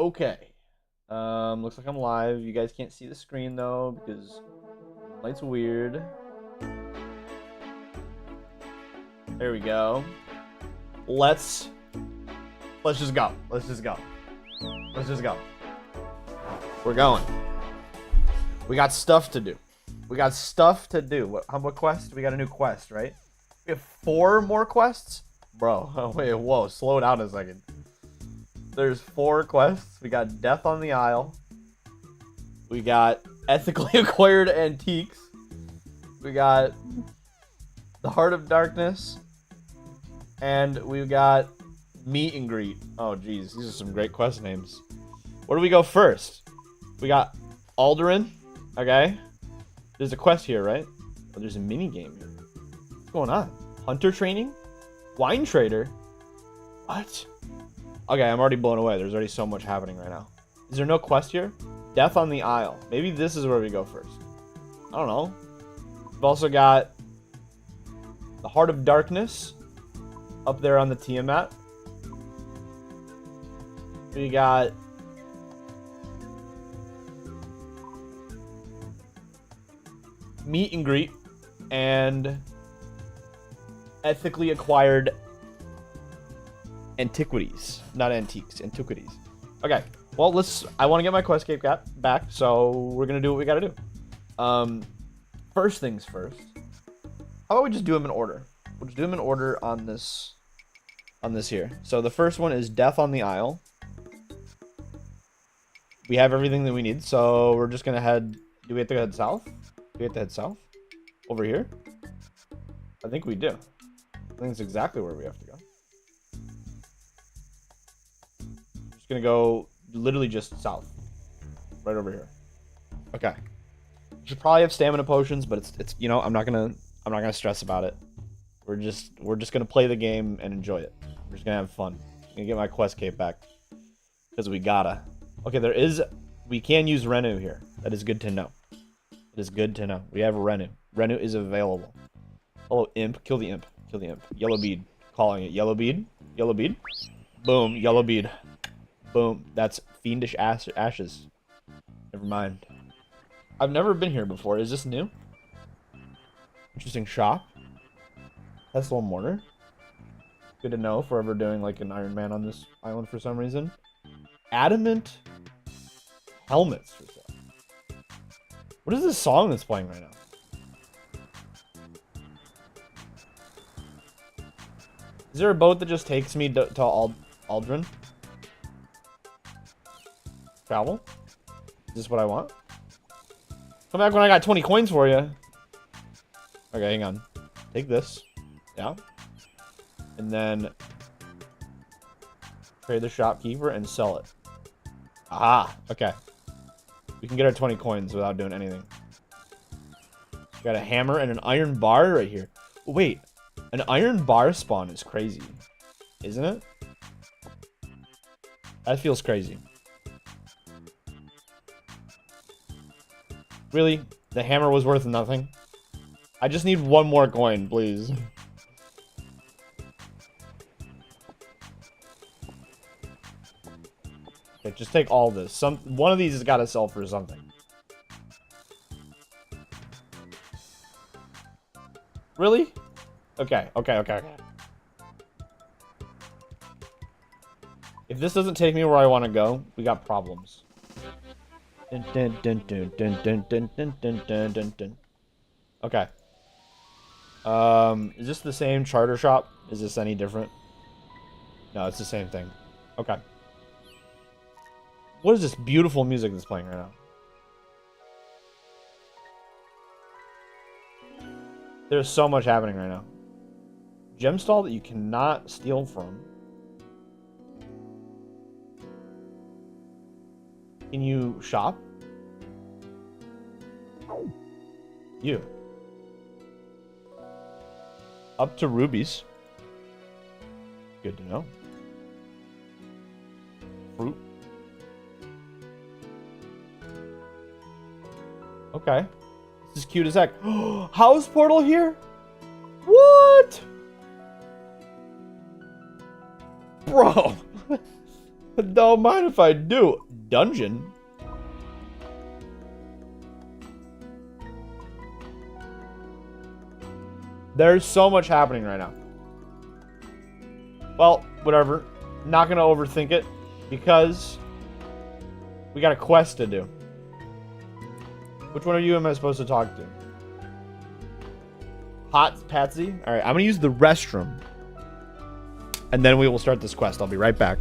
Okay. Looks like I'm live. You guys can't see the screen though because light's weird. There we go. Let's just go. Let's just go. Let's just go. We're going. We got stuff to do. We got stuff to do. What quest? We got a new quest, right? We have 4 more quests? Bro, oh, wait, whoa, slow down a second. There's 4 quests. We got Death on the Isle. We got Ethically Acquired Antiques. We got The Heart of Darkness. And we got Meet and Greet. Oh, geez, these are some great quest names. Where do we go first? We got Alderan. Okay. There's a quest here, right? Oh, there's a mini game here. What's going on? Hunter training? Wine trader? What? Okay, I'm already blown away. There's already so much happening right now. Is there no quest here? Death on the Isle. Maybe this is where we go first. I don't know. We've also got the Heart of Darkness up there on the Tiamat. We got Meet and Greet and Ethically Acquired Antiquities. Not antiques, antiquities. Okay, well, I want to get my quest cape back, so we're going to do what we got to do. First things first. How about we just do them in order? We'll just do them in order on this here. So the first one is Death on the Isle. We have everything that we need, so we're just going to head... Do we have to head south? Do we have to head south? Over here? I think we do. I think it's exactly where we have to go. Just gonna go literally just south. Right over here. Okay. Should probably have stamina potions, but it's you know, I'm not gonna stress about it. We're just gonna play the game and enjoy it. We're just gonna have fun. I'm gonna get my quest cape back. Because we gotta. Okay, we can use Renu here. That is good to know. It is good to know. We have Renu. Renu is available. Hello, imp. Kill the imp. Kill the imp. Yellow bead. Calling it. Yellow bead. Yellow bead. Boom. Yellow bead. Boom. That's fiendish ashes. Never mind. I've never been here before. Is this new? Interesting shop. Pestle mortar. Good to know if we're ever doing like an Iron Man on this island for some reason. Adamant helmets for sale. What is this song that's playing right now? Is there a boat that just takes me to Aldrin? Travel? Is this what I want? Come back when I got 20 coins for you. Okay, hang on. Take this. Yeah. And then trade the shopkeeper and sell it. Aha. Okay. We can get our 20 coins without doing anything. Got a hammer and an iron bar right here. Wait. An iron bar spawn is crazy, isn't it? That feels crazy. Really? The hammer was worth nothing? I just need 1 more coin, please. Okay, just take all this. One of these has got to sell for something. Really? Okay. If this doesn't take me where I want to go, we got problems. Okay. Is this the same charter shop? Is this any different? No, it's the same thing. Okay. What is this beautiful music that's playing right now? There's so much happening right now. Gem stall that you cannot steal from. Can you shop? You. Up to rubies. Good to know. Fruit. Okay. This is cute as heck. House portal here? What? Bro. Don't mind if I do. Dungeon? There's so much happening right now. Well, whatever. Not gonna overthink it because we got a quest to do. Which one of you am I supposed to talk to? Hot Patsy? Alright, I'm gonna use the restroom. And then we will start this quest. I'll be right back.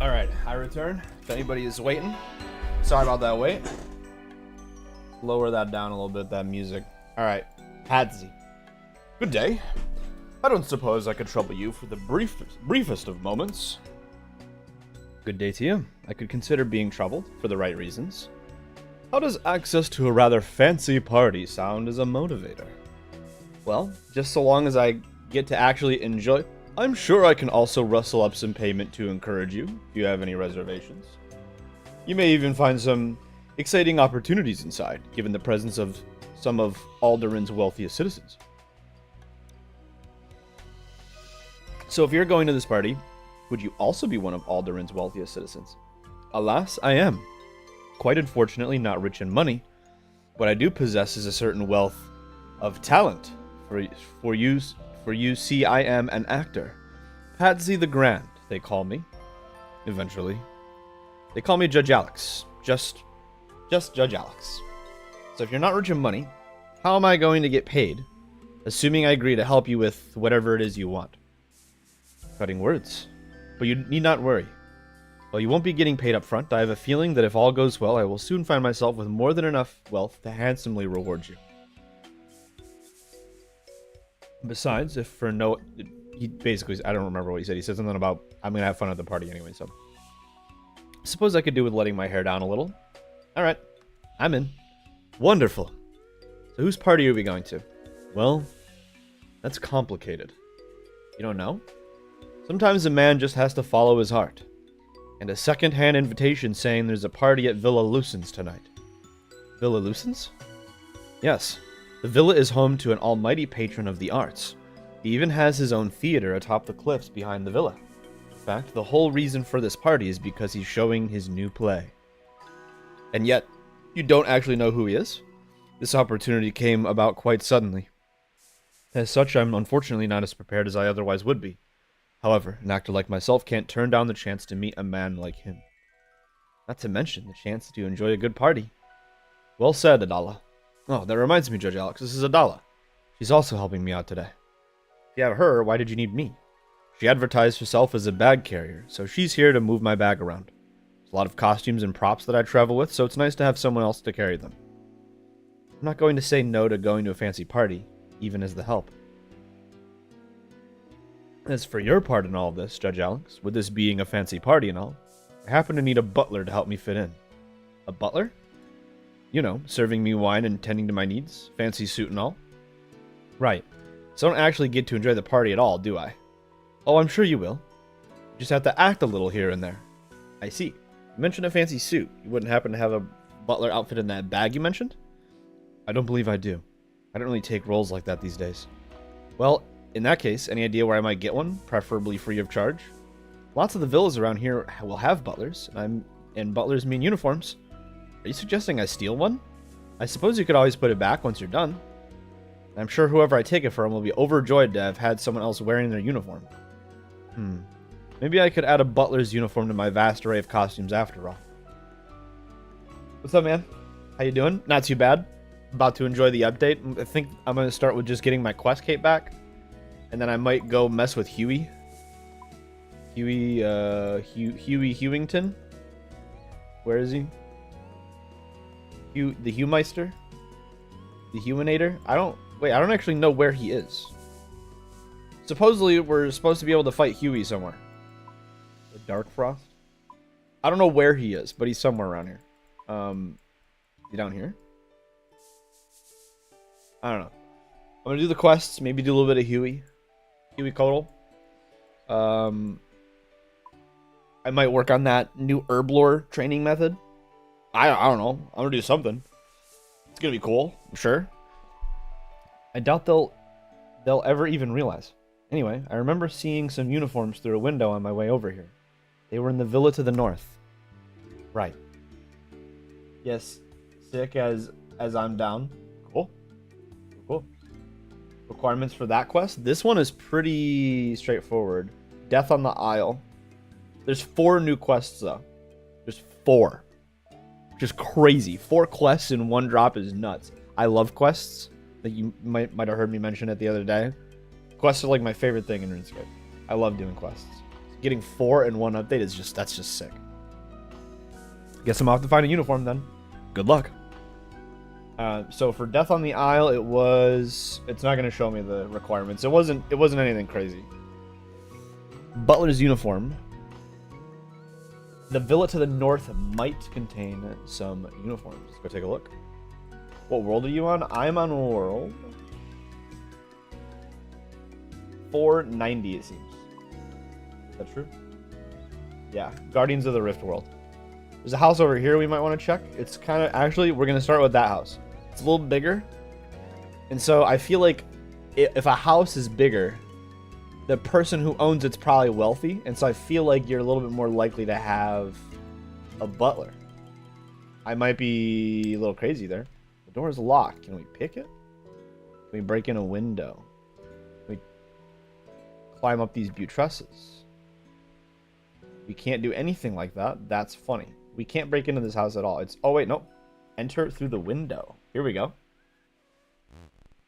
All right, I return. If anybody is waiting, sorry about that wait. Lower that down a little bit, that music. All right, Patsy. Good day. I don't suppose I could trouble you for the briefest of moments. Good day to you. I could consider being troubled for the right reasons. How does access to a rather fancy party sound as a motivator? Well, just so long as I get to actually enjoy I'm sure I can also rustle up some payment to encourage you, if you have any reservations. You may even find some exciting opportunities inside, given the presence of some of Alderin's wealthiest citizens. So if you're going to this party, would you also be one of Alderin's wealthiest citizens? Alas, I am. Quite unfortunately, not rich in money. What I do possess is a certain wealth of talent. For you see, I am an actor. Patsy the Grand, they call me. Eventually. They call me Judge Alex. Just Judge Alex. So if you're not rich in money, how am I going to get paid? Assuming I agree to help you with whatever it is you want. Cutting words. But you need not worry. While you won't be getting paid up front, I have a feeling that if all goes well, I will soon find myself with more than enough wealth to handsomely reward you. Besides, if for no... He basically... I don't remember what he said. He said something about, I'm going to have fun at the party anyway, so... Suppose I could do with letting my hair down a little. Alright. I'm in. Wonderful. So whose party are we going to? Well, that's complicated. You don't know? Sometimes a man just has to follow his heart. And a second-hand invitation saying there's a party at Villa Lucens tonight. Villa Lucens? Yes. The villa is home to an almighty patron of the arts. He even has his own theater atop the cliffs behind the villa. In fact, the whole reason for this party is because he's showing his new play. And yet, you don't actually know who he is? This opportunity came about quite suddenly. As such, I'm unfortunately not as prepared as I otherwise would be. However, an actor like myself can't turn down the chance to meet a man like him. Not to mention the chance to enjoy a good party. Well said, Adala. Oh, that reminds me, Judge Alex, this is Adala. She's also helping me out today. If you have her, why did you need me? She advertised herself as a bag carrier, so she's here to move my bag around. There's a lot of costumes and props that I travel with, so it's nice to have someone else to carry them. I'm not going to say no to going to a fancy party, even as the help. As for your part in all this, Judge Alex, with this being a fancy party and all, I happen to need a butler to help me fit in. A butler? You know, serving me wine and tending to my needs, fancy suit and all. Right. So I don't actually get to enjoy the party at all, do I? Oh, I'm sure you will. You just have to act a little here and there. I see. You mentioned a fancy suit. You wouldn't happen to have a butler outfit in that bag you mentioned? I don't believe I do. I don't really take roles like that these days. Well, in that case, any idea where I might get one, preferably free of charge? Lots of the villas around here will have butlers, and butlers mean uniforms. Are you suggesting I steal one? I suppose you could always put it back once you're done. I'm sure whoever I take it from will be overjoyed to have had someone else wearing their uniform. Maybe I could add a butler's uniform to my vast array of costumes after all. What's up, man? How you doing? Not too bad. About to enjoy the update. I think I'm going to start with just getting my quest cape back. And then I might go mess with Huey. Huey Hewington? Where is he? The Hewmeister? The Humanator? I don't actually know where he is. Supposedly, we're supposed to be able to fight Huey somewhere. The Dark Frost? I don't know where he is, but he's somewhere around here. Is he down here? I don't know. I'm gonna do the quests, maybe do a little bit of Huey Codal. I might work on that new herb lore training method. I don't know. I'm gonna do something. It's gonna be cool, I'm sure. I doubt they'll ever even realize. Anyway, I remember seeing some uniforms through a window on my way over here. They were in the villa to the north. Right. Yes, sick as I'm down. Cool. Cool. Requirements for that quest? This one is pretty straightforward. Death on the Isle. There's 4 new quests, though. There's 4. Just crazy. 4 quests in one drop is nuts. I love quests. That you might have heard me mention it the other day. Quests are like my favorite thing in RuneScape. I love doing quests. Getting 4 in one update is that's just sick. Guess I'm off to find a uniform then. Good luck. So for Death on the Isle, it's not going to show me the requirements. It wasn't anything crazy. Butler's uniform. The villa to the north might contain some uniforms. Let's go take a look. What world are you on? I'm on world 490, it seems. Is that true? Yeah, Guardians of the Rift World. There's a house over here we might want to check. It's kind of, actually, we're going to start with that house. It's a little bigger. And so I feel like if a house is bigger, the person who owns it's probably wealthy. And so I feel like you're a little bit more likely to have a butler. I might be a little crazy there. The door is locked. Can we pick it? Can we break in a window? Can we climb up these buttresses? We can't do anything like that. That's funny. We can't break into this house at all. It's, oh wait, nope. Enter through the window. Here we go.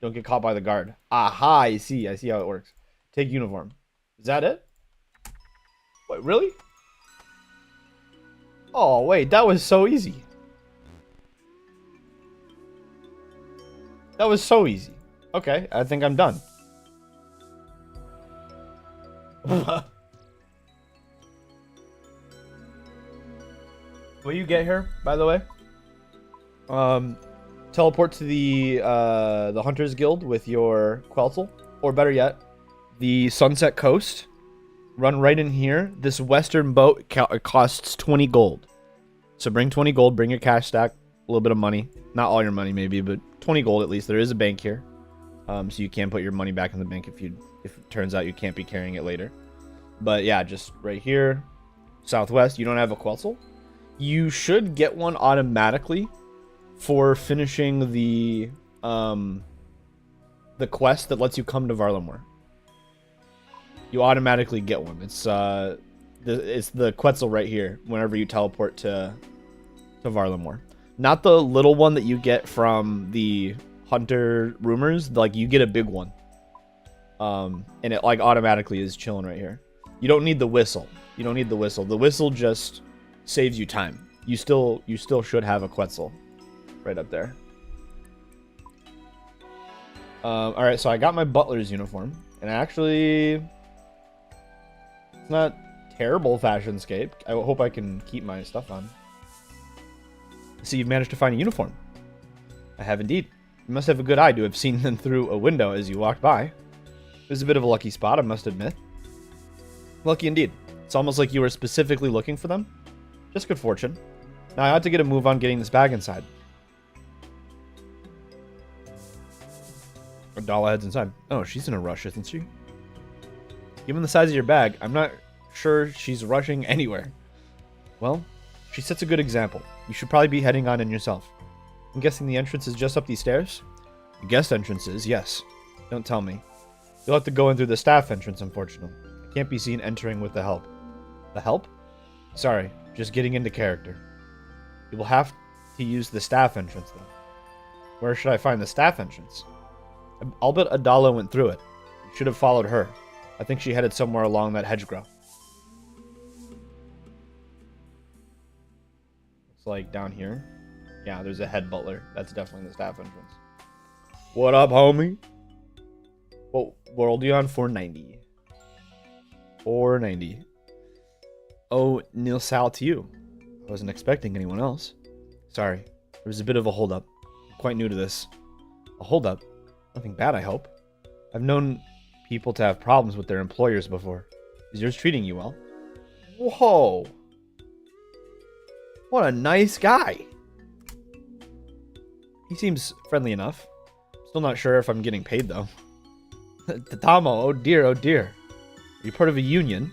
Don't get caught by the guard. Aha, I see how it works. Take uniform. Is that it? Wait, really? Oh, wait, that was so easy. That was so easy. Okay, I think I'm done. Will you get here, by the way? Teleport to the Hunters Guild with your Queltel, or better yet, the Sunset Coast. Run right in here. This western boat costs 20 gold. So bring 20 gold, bring your cash stack, a little bit of money. Not all your money maybe, but 20 gold at least. There is a bank here. So you can put your money back in the bank if it turns out you can't be carrying it later. But yeah, just right here, southwest. You don't have a Queltel? You should get one automatically for finishing the quest that lets you come to Varlamore. You automatically get one. It's the Quetzal right here whenever you teleport to Varlamore. Not the little one that you get from the Hunter Rumors. Like, you get a big one. And it like automatically is chilling right here. You don't need the whistle. You don't need the whistle. The whistle just saves you time. You still should have a Quetzal right up there. Alright, so I got my butler's uniform. And actually, it's not terrible fashionscape. I hope I can keep my stuff on. See, you've managed to find a uniform. I have indeed. You must have a good eye to have seen them through a window as you walked by. It was a bit of a lucky spot, I must admit. Lucky indeed. It's almost like you were specifically looking for them. Just good fortune. Now I ought to get a move on getting this bag inside. Adala heads inside. Oh, she's in a rush, isn't she? Given the size of your bag, I'm not sure she's rushing anywhere. Well, she sets a good example. You should probably be heading on in yourself. I'm guessing the entrance is just up these stairs? The guest entrance is, yes. Don't tell me. You'll have to go in through the staff entrance, unfortunately. I can't be seen entering with the help. The help? Sorry, just getting into character. You will have to use the staff entrance, though. Where should I find the staff entrance? I'll bet Adala went through it. You should have followed her. I think she headed somewhere along that hedgerow. Looks like down here. Yeah, there's a head butler. That's definitely the staff entrance. What up, homie? What world are you on? 490. 490. Oh, Nil Sal to you. I wasn't expecting anyone else. Sorry, there was a bit of a holdup. I'm quite new to this. A holdup? Nothing bad, I hope. I've known people to have problems with their employers before. Is yours treating you well? Whoa. What a nice guy. He seems friendly enough. Still not sure if I'm getting paid, though. Tatamo, oh dear, oh dear. Are you part of a union?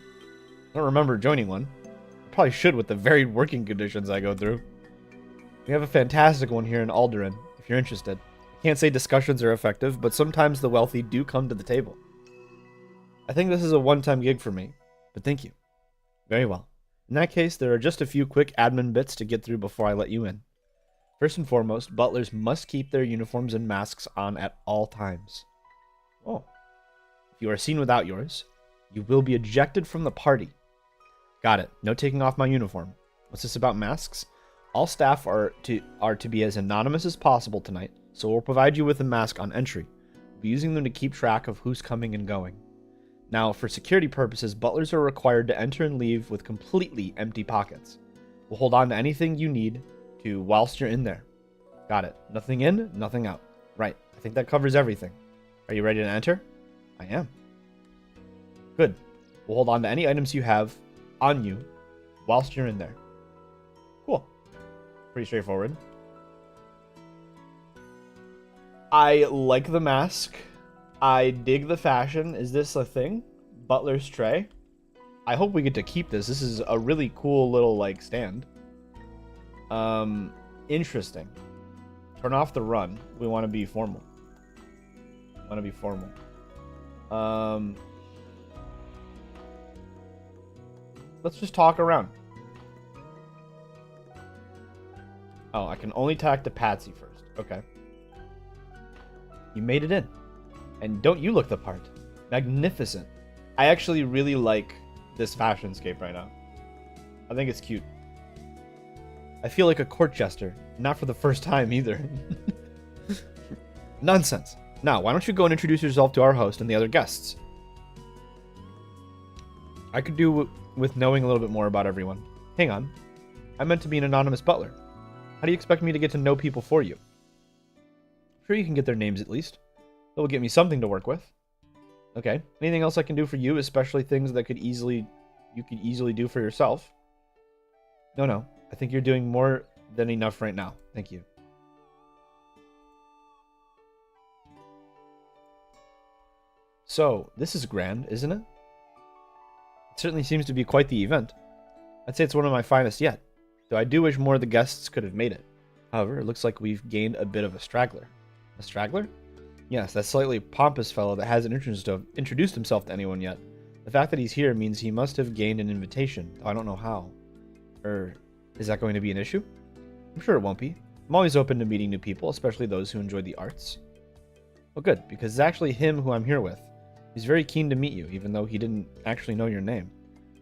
I don't remember joining one. I probably should with the varied working conditions I go through. We have a fantastic one here in Alderan, if you're interested. I can't say discussions are effective, but sometimes the wealthy do come to the table. I think this is a one-time gig for me, but thank you. Very well. In that case, there are just a few quick admin bits to get through before I let you in. First and foremost, butlers must keep their uniforms and masks on at all times. Oh. If you are seen without yours, you will be ejected from the party. Got it. No taking off my uniform. What's this about masks? All staff are to be as anonymous as possible tonight, so we'll provide you with a mask on entry. We'll be using them to keep track of who's coming and going. Now, for security purposes, butlers are required to enter and leave with completely empty pockets. We'll hold on to anything you need to whilst you're in there. Got it. Nothing in, nothing out. Right. I think that covers everything. Are you ready to enter? I am. Good. will hold on to any items you have on you whilst you're in there. Cool. Pretty straightforward. I like the mask. I dig the fashion. Is this a thing? Butler's tray. I hope we get to keep this. This is a really cool little, like, stand. Interesting. Turn off the run. We want to be formal. Let's just talk around. Oh, I can only talk to Patsy first. Okay. You made it in. And don't you look the part. Magnificent. I actually really like this fashionscape right now. I think it's cute. I feel like a court jester. Not for the first time either. Nonsense. Now, why don't you go and introduce yourself to our host and the other guests? I could do with knowing a little bit more about everyone. Hang on. I meant to be an anonymous butler. How do you expect me to get to know people for you? I'm sure you can get their names at least. That will get me something to work with. Okay. Anything else I can do for you, especially things that you could easily do for yourself? No. I think you're doing more than enough right now. Thank you. So, this is grand, isn't it? It certainly seems to be quite the event. I'd say it's one of my finest yet, though I do wish more of the guests could have made it. However, it looks like we've gained a bit of a straggler. A straggler? Yes, that slightly pompous fellow that hasn't introduced himself to anyone yet. The fact that he's here means he must have gained an invitation, though I don't know how. Is that going to be an issue? I'm sure it won't be. I'm always open to meeting new people, especially those who enjoy the arts. Well, good, because it's actually him who I'm here with. He's very keen to meet you, even though he didn't actually know your name.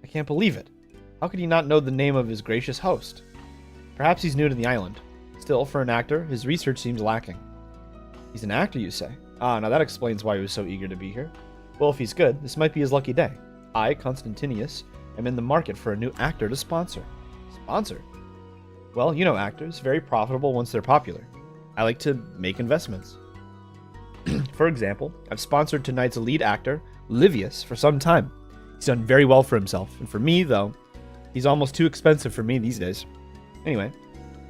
I can't believe it. How could he not know the name of his gracious host? Perhaps he's new to the island. Still, for an actor, his research seems lacking. He's an actor, you say? Ah, now that explains why he was so eager to be here. Well, if he's good, this might be his lucky day. I, Constantinius, am in the market for a new actor to sponsor. Sponsor? Well, you know actors, very profitable once they're popular. I like to make investments. For example, I've sponsored tonight's lead actor, Livius, for some time. He's done very well for himself, and for me, though, he's almost too expensive for me these days. Anyway,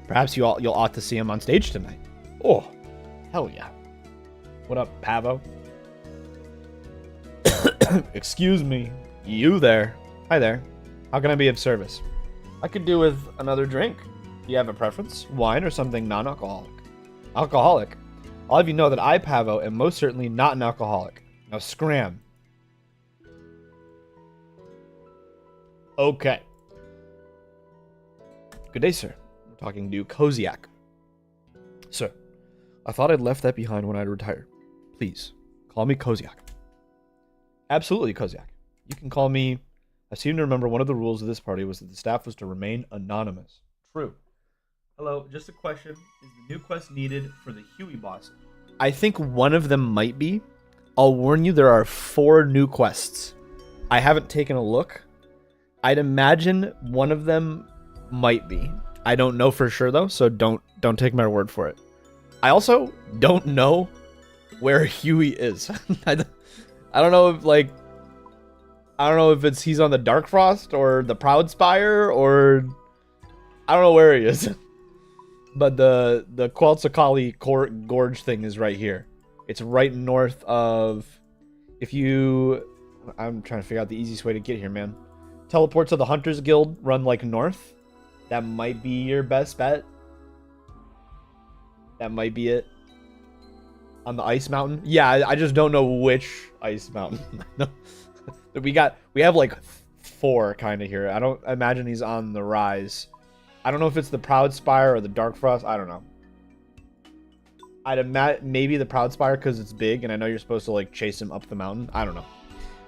perhaps you'll ought to see him on stage tonight. Oh, hell yeah. What up, Pavo? Excuse me. You there. Hi there. How can I be of service? I could do with another drink. Do you have a preference? Wine or something non-alcoholic? Alcoholic? I'll have you know that I, Pavo, am most certainly not an alcoholic. Now scram. Okay. Good day, sir. We're talking to Koziak. Sir, I thought I'd left that behind when I retired. Please, call me Koziak. Absolutely, Koziak. You can call me... I seem to remember one of the rules of this party was that the staff was to remain anonymous. True. Hello, just a question. Is the new quest needed for the Huey boss? I think one of them might be. I'll warn you, there are 4 new quests. I haven't taken a look. I'd imagine one of them might be. I don't know for sure, though, so don't take my word for it. I also don't know where Huey is. I don't know if, like... I don't know if it's he's on the Dark Frost or the Proud Spire or... I don't know where he is. But the Quetzalcoatl Gorge thing is right here. It's right north of... If you... I'm trying to figure out the easiest way to get here, man. Teleport to the Hunters Guild, run like north. That might be your best bet. That might be it. On the ice mountain? Yeah, I just don't know which ice mountain. We have like 4 kind of here. I don't imagine he's on the rise. I don't know if it's the Proud Spire or the Dark Frost. I don't know. I'd imagine maybe the Proud Spire because it's big and I know you're supposed to like chase him up the mountain. I don't know.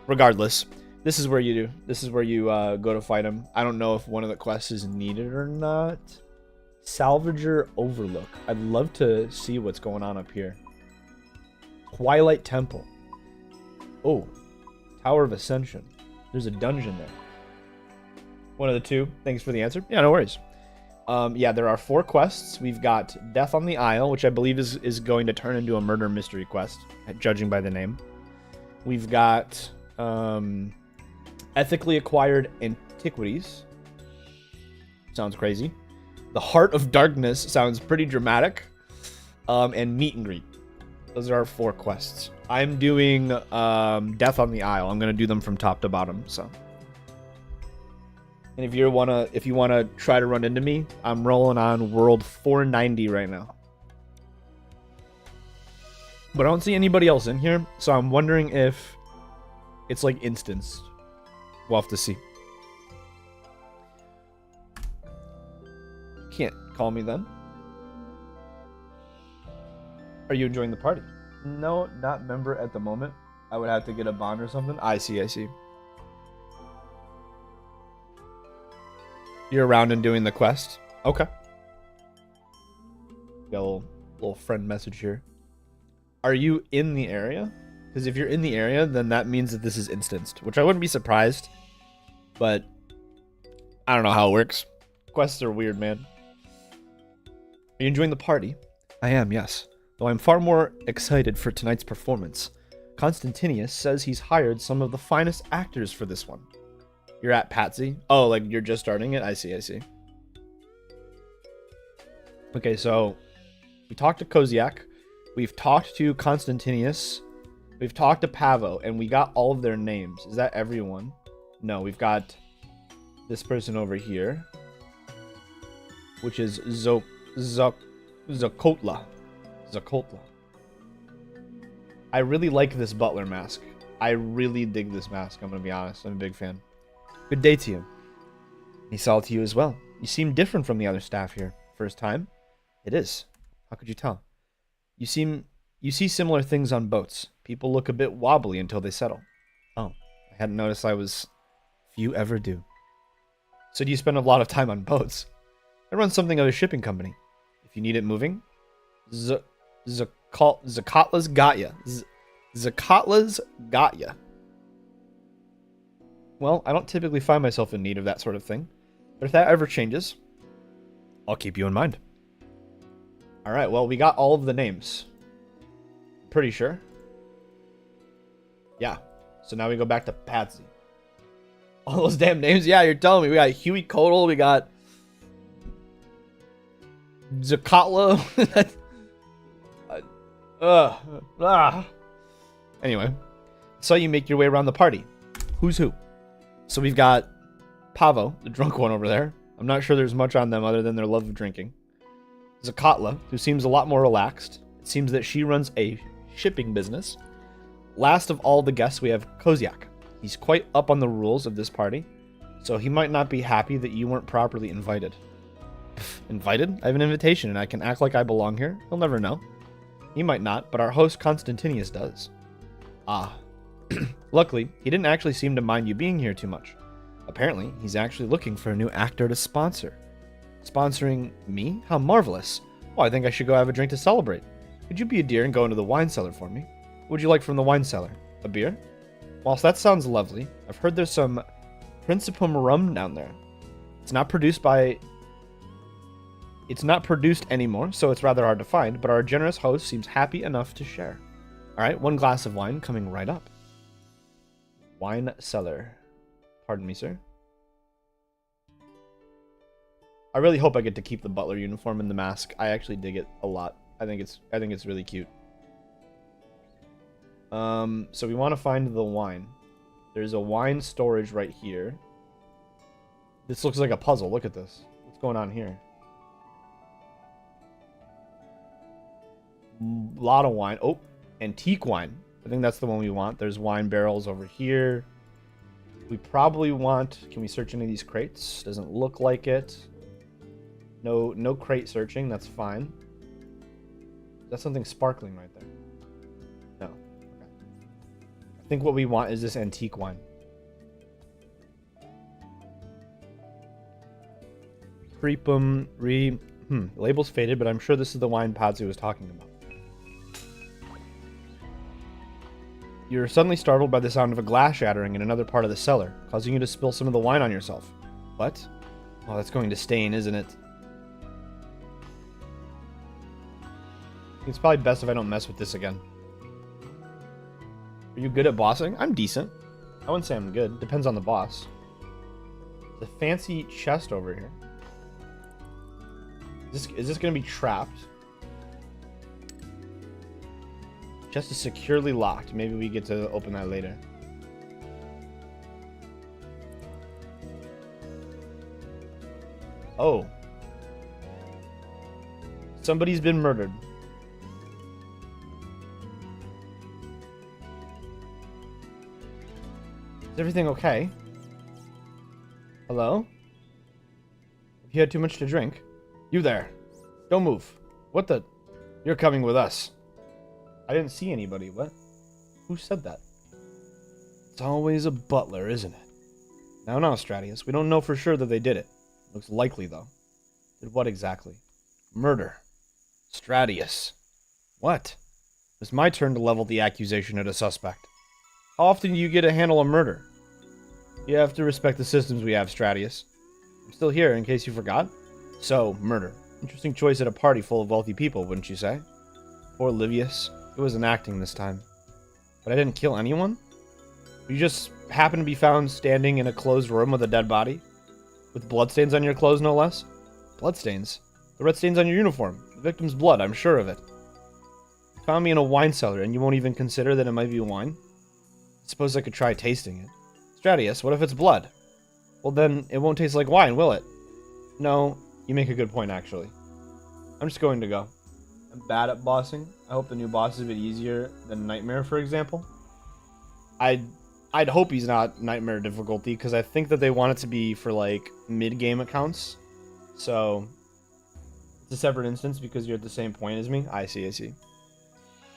Regardless, this is where you do. This is where you go to fight him. I don't know if one of the quests is needed or not. Salvager Overlook. I'd love to see what's going on up here. Twilight Temple. Oh, Tower of Ascension. There's a dungeon there. One of the 2. Thanks for the answer. Yeah, no worries. Yeah, there are 4 quests. We've got Death on the Isle, which I believe is going to turn into a murder mystery quest, judging by the name. We've got Ethically acquired antiquities. Sounds crazy. The Heart of Darkness sounds pretty dramatic. And meet and greet. Those are our 4 quests. I'm doing Death on the Isle. I'm gonna do them from top to bottom. So, and if you wanna try to run into me, I'm rolling on world 490 right now. But I don't see anybody else in here, so I'm wondering if it's like instanced. We'll have to see. Can't call me then. Are you enjoying the party? No, not member at the moment. I would have to get a bond or something. I see. You're around and doing the quest? Okay. Got a little friend message here. Are you in the area? Because if you're in the area, then that means that this is instanced, which I wouldn't be surprised. But I don't know how it works. Quests are weird, man. Are you enjoying the party? I am, yes. Though I'm far more excited for tonight's performance. Constantinius says he's hired some of the finest actors for this one. You're at Patsy? Oh, like you're just starting it? I see. Okay, so we talked to Koziak. We've talked to Constantinius. We've talked to Pavo, and we got all of their names. Is that everyone? No, we've got this person over here, which is Zakotla. I really like this butler mask. I really dig this mask, I'm gonna be honest. I'm a big fan. Good day to you. He saw to you as well. You seem different from the other staff here. First time? It is. How could you tell? You see similar things on boats. People look a bit wobbly until they settle. Oh, I hadn't noticed I was... Few ever do. So do you spend a lot of time on boats? I run something of a shipping company. If you need it moving, Zakotla's got ya. Zakotla's got ya. Well, I don't typically find myself in need of that sort of thing. But if that ever changes, I'll keep you in mind. Alright, well, we got all of the names. Pretty sure. Yeah. So now we go back to Patsy. All those damn names? Yeah, you're telling me. We got Huey Codal, we got Zakotla. Anyway, so you make your way around the party. Who's who? So we've got Pavo, the drunk one over there. I'm not sure there's much on them other than their love of drinking. Zakotla, who seems a lot more relaxed. It seems that she runs a shipping business. Last of all the guests, we have Koziak. He's quite up on the rules of this party, so he might not be happy that you weren't properly invited. Pff, invited? I have an invitation and I can act like I belong here? He'll never know. He might not, but our host Constantinius does. Ah. Luckily, he didn't actually seem to mind you being here too much. Apparently, he's actually looking for a new actor to sponsor. Sponsoring me? How marvelous. Well, I think I should go have a drink to celebrate. Could you be a dear and go into the wine cellar for me? What would you like from the wine cellar? A beer? Whilst that sounds lovely, I've heard there's some Principum rum down there. It's not produced anymore, so it's rather hard to find, but our generous host seems happy enough to share. Alright, 1 glass of wine coming right up. Wine cellar. Pardon me, sir. I really hope I get to keep the butler uniform and the mask. I actually dig it a lot. I think it's really cute. So we want to find the wine. There's a wine storage right here. This looks like a puzzle. Look at this. What's going on here? A lot of wine. Oh, antique wine. I think that's the one we want. There's wine barrels over here. We probably want... Can we search any of these crates? Doesn't look like it. No crate searching. That's fine. That's something sparkling right there. No. Okay. I think what we want is this antique wine. Creepum re... The label's faded, but I'm sure this is the wine Padzu was talking about. You're suddenly startled by the sound of a glass shattering in another part of the cellar, causing you to spill some of the wine on yourself. What? Oh, that's going to stain, isn't it? It's probably best if I don't mess with this again. Are you good at bossing? I'm decent. I wouldn't say I'm good. Depends on the boss. The fancy chest over here. Is this going to be trapped? Chest is securely locked. Maybe we get to open that later. Oh. Somebody's been murdered. Is everything okay? Hello? Have you had too much to drink? You there. Don't move. What the? You're coming with us. I didn't see anybody. What? Who said that? It's always a butler, isn't it? No, Stratius. We don't know for sure that they did it. Looks likely, though. Did what exactly? Murder. Stratius. What? It's my turn to level the accusation at a suspect. How often do you get to handle a murder? You have to respect the systems we have, Stratius. I'm still here, in case you forgot. So, murder. Interesting choice at a party full of wealthy people, wouldn't you say? Poor Livius. It wasn't acting this time. But I didn't kill anyone? You just happened to be found standing in a closed room with a dead body? With bloodstains on your clothes, no less? Bloodstains? The red stains on your uniform. The victim's blood, I'm sure of it. You found me in a wine cellar, and you won't even consider that it might be wine? I suppose I could try tasting it. Stratius, what if it's blood? Well then, it won't taste like wine, will it? No, you make a good point, actually. I'm just going to go. I'm bad at bossing. I hope the new boss is a bit easier than Nightmare, for example. I'd hope he's not Nightmare difficulty, because I think that they want it to be for, like, mid-game accounts. So, it's a separate instance because you're at the same point as me. I see.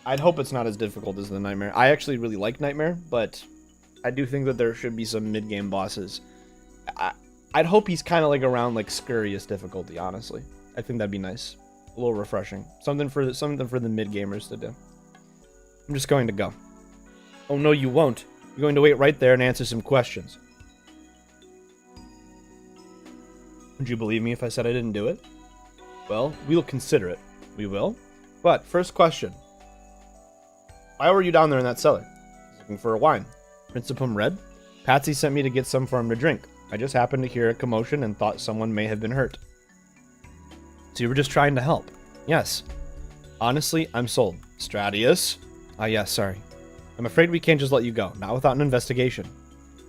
I'd hope it's not as difficult as the Nightmare. I actually really like Nightmare, but I do think that there should be some mid-game bosses. I'd hope he's kind of like around like Scurrious difficulty, honestly. I think that'd be nice. A little refreshing. Something for the mid-gamers to do. I'm just going to go. Oh no, you won't. You're going to wait right there and answer some questions. Would you believe me if I said I didn't do it? Well, we'll consider it. We will. But, first question. Why were you down there in that cellar? Looking for a wine. Principum Red? Patsy sent me to get some for him to drink. I just happened to hear a commotion and thought someone may have been hurt. So you were just trying to help? Yes. Honestly, I'm sold. Stratius? Ah, yes, sorry. I'm afraid we can't just let you go, not without an investigation.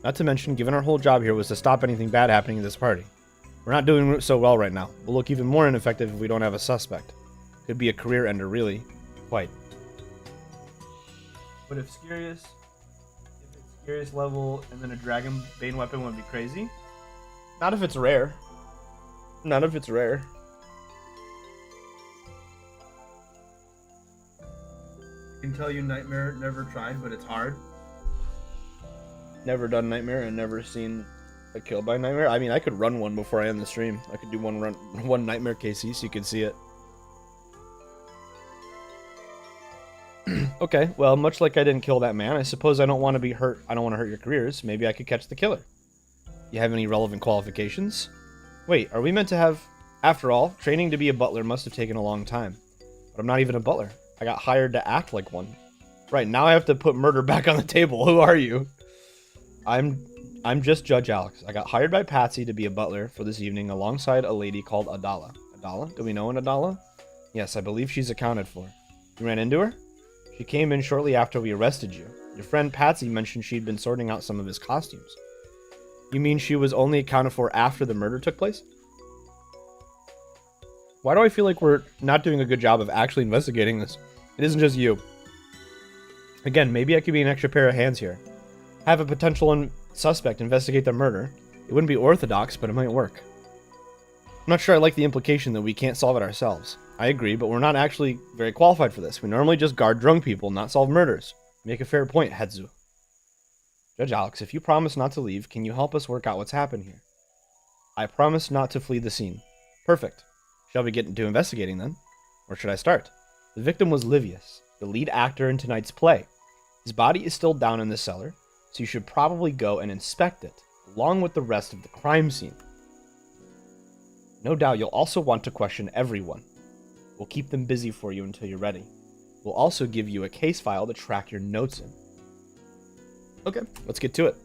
Not to mention, given our whole job here was to stop anything bad happening at this party. We're not doing so well right now. We'll look even more ineffective if we don't have a suspect. Could be a career ender, really. Quite. But if it's Scarious level and then a Dragon Bane weapon would be crazy. Not if it's rare. Not if it's rare. I can tell you Nightmare never tried, but it's hard. Never done Nightmare and never seen a kill by Nightmare. I mean, I could run one before I end the stream. I could do one Nightmare KC so you could see it. Okay, well, much like I didn't kill that man, I suppose I don't want to be hurt. I don't want to hurt your careers. Maybe I could catch the killer. You have any relevant qualifications? Wait, are we meant to have... After all, training to be a butler must have taken a long time. But I'm not even a butler. I got hired to act like one. Right, now I have to put murder back on the table. Who are you? I'm just Judge Alex. I got hired by Patsy to be a butler for this evening alongside a lady called Adala. Adala? Do we know an Adala? Yes, I believe she's accounted for. You ran into her? She came in shortly after we arrested you. Your friend Patsy mentioned she'd been sorting out some of his costumes. You mean she was only accounted for after the murder took place? Why do I feel like we're not doing a good job of actually investigating this? It isn't just you. Again, maybe I could be an extra pair of hands here. Have a potential suspect investigate the murder. It wouldn't be orthodox, but it might work. I'm not sure I like the implication that we can't solve it ourselves. I agree, but we're not actually very qualified for this. We normally just guard drunk people, not solve murders. Make a fair point, Hedzu. Judge Alex, if you promise not to leave, can you help us work out what's happened here? I promise not to flee the scene. Perfect. Shall we get into investigating then? Or should I start? The victim was Livius, the lead actor in tonight's play. His body is still down in the cellar, so you should probably go and inspect it, along with the rest of the crime scene. No doubt you'll also want to question everyone. We'll keep them busy for you until you're ready. We'll also give you a case file to track your notes in. Okay, let's get to it.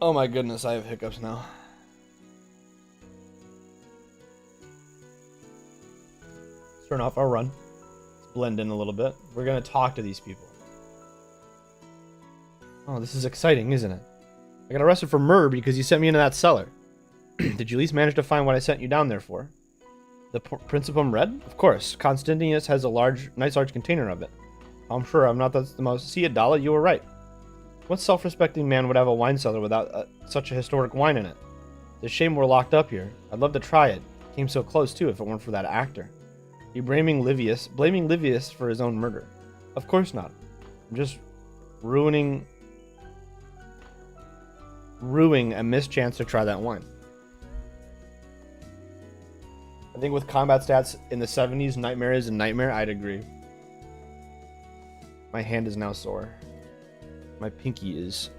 Oh my goodness, I have hiccups now. Let's turn off our run. Let's blend in a little bit. We're gonna talk to these people. Oh, this is exciting, isn't it? I got arrested for murder because you sent me into that cellar. Did you at least manage to find what I sent you down there for? The Principum Red? Of course. Constantinus has a nice large container of it. I'm sure I'm not the most... See, Adala, you were right. What self-respecting man would have a wine cellar without such a historic wine in it? It's a shame we're locked up here. I'd love to try it. Came so close, too, if it weren't for that actor. You blaming Livius for his own murder. Of course not. I'm just ruining a missed chance to try that wine. I think with combat stats in the 70s, Nightmare is a nightmare. I'd agree. My hand is now sore. My pinky is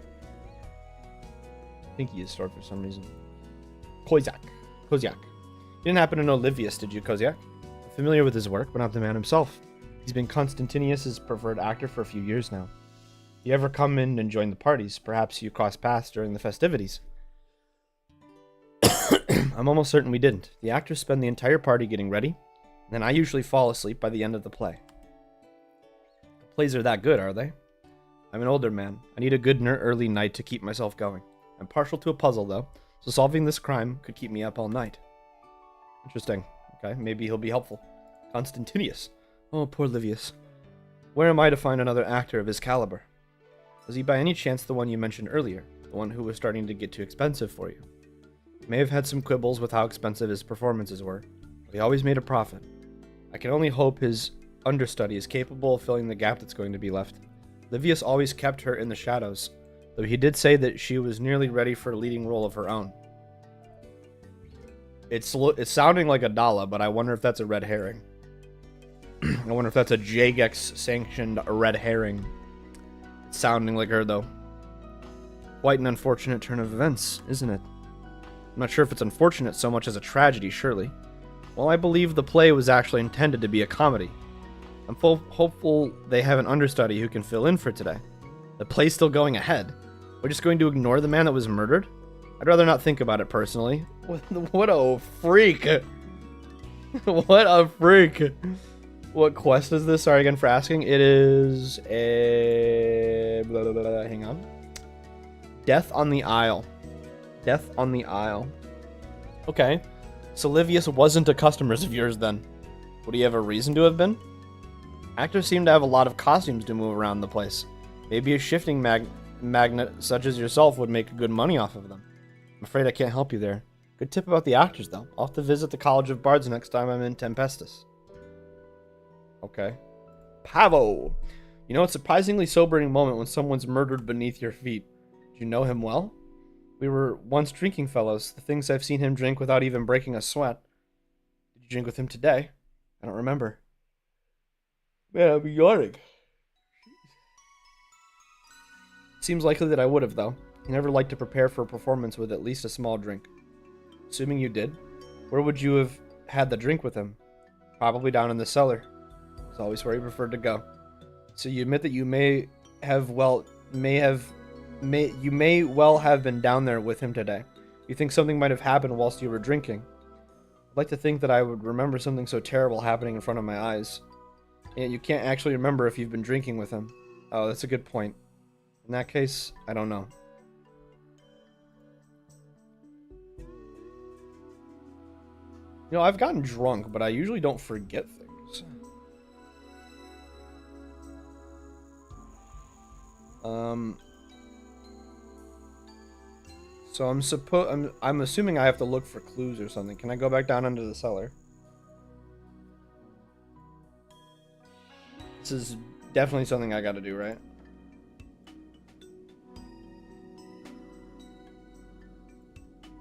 sore for some reason. Kozyak. You didn't happen to know Livius, did you, Kozyak? I'm familiar with his work, but not the man himself. He's been Constantinius' preferred actor for a few years now. You ever come in and join the parties? Perhaps you crossed paths during the festivities. I'm almost certain we didn't. The actors spend the entire party getting ready, and then I usually fall asleep by the end of the play. The plays are that good, are they? I'm an older man. I need a good early night to keep myself going. I'm partial to a puzzle, though, so solving this crime could keep me up all night. Interesting. Okay, maybe he'll be helpful. Constantinius. Oh, poor Livius. Where am I to find another actor of his caliber? Was he by any chance the one you mentioned earlier? The one who was starting to get too expensive for you? He may have had some quibbles with how expensive his performances were, but he always made a profit. I can only hope his understudy is capable of filling the gap that's going to be left. Livius always kept her in the shadows, though he did say that she was nearly ready for a leading role of her own. It's sounding like a Dala, but I wonder if that's a red herring. I wonder if that's a Jagex-sanctioned red herring. It's sounding like her, though. Quite an unfortunate turn of events, isn't it? I'm not sure if it's unfortunate so much as a tragedy, surely. Well, I believe the play was actually intended to be a comedy. I'm hopeful they have an understudy who can fill in for today. The play's still going ahead. We're just going to ignore the man that was murdered? I'd rather not think about it personally. What a freak. What a freak. What quest is this? Sorry again for asking. It is a... hang on. Death on the Isle. Death on the Isle. Okay. So Livius wasn't a customer of yours then. Would he have a reason to have been? Actors seem to have a lot of costumes to move around the place. Maybe a shifting magnet such as yourself would make good money off of them. I'm afraid I can't help you there. Good tip about the actors, though. I'll have to visit the College of Bards next time I'm in Tempestus. Okay. Pavo! You know, it's a surprisingly sobering moment when someone's murdered beneath your feet. Do you know him well? We were once drinking fellows. The things I've seen him drink without even breaking a sweat. Did you drink with him today? I don't remember. Man, I'm yawning. Seems likely that I would have, though. He never liked to prepare for a performance with at least a small drink. Assuming you did, where would you have had the drink with him? Probably down in the cellar. It's always where he preferred to go. So you admit that you may well have been down there with him today. You think something might have happened whilst you were drinking. I'd like to think that I would remember something so terrible happening in front of my eyes. And you can't actually remember if you've been drinking with him. Oh, that's a good point. In that case, I don't know. You know, I've gotten drunk, but I usually don't forget things. So I'm assuming I have to look for clues or something. Can I go back down into the cellar? This is definitely something I gotta do, right?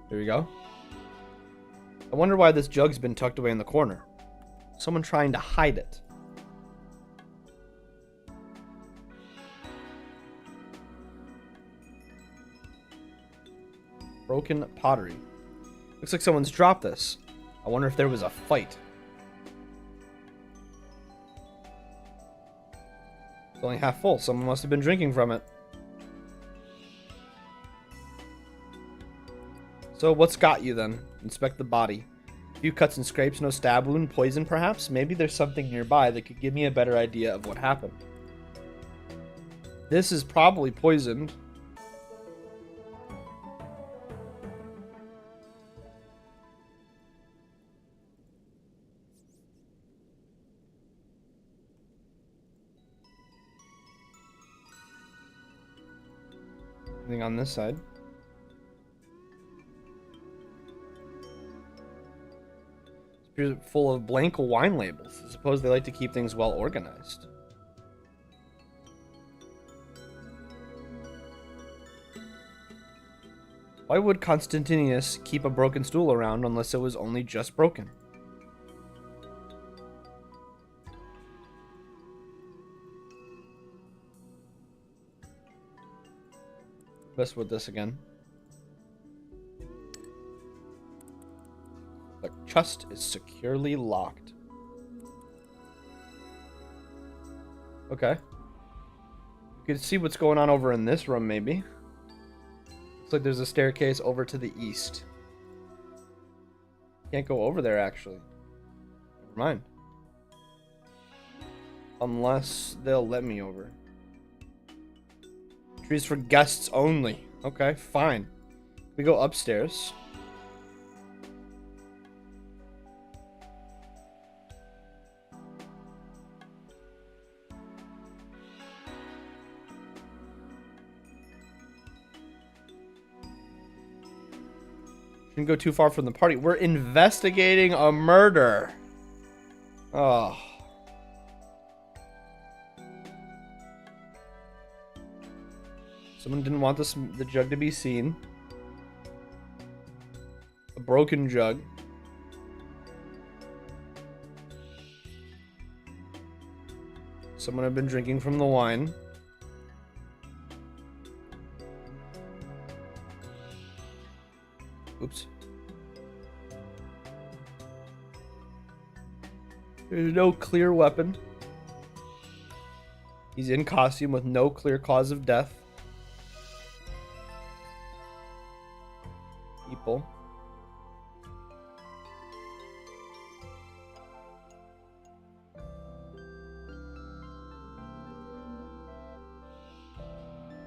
Here we go. I wonder why this jug's been tucked away in the corner. Someone trying to hide it. Broken pottery. Looks like someone's dropped this. I wonder if there was a fight. It's only half full. Someone must have been drinking from it. So what's got you then? Inspect the body. A few cuts and scrapes, no stab wound, poison perhaps? Maybe there's something nearby that could give me a better idea of what happened. This is probably poisoned. Anything on this side? It's full of blank wine labels. I suppose they like to keep things well organized. Why would Constantinus keep a broken stool around unless it was only just broken? Best with this again. The chest is securely locked. Okay. You can see what's going on over in this room, maybe. Looks like there's a staircase over to the east. Can't go over there, actually. Never mind. Unless they'll let me over. Trees for guests only. Okay, fine. We go upstairs. Shouldn't go too far from the party. We're investigating a murder. Oh. Someone didn't want the jug to be seen. A broken jug. Someone had been drinking from the wine. Oops. There's no clear weapon. He's in costume with no clear cause of death. People.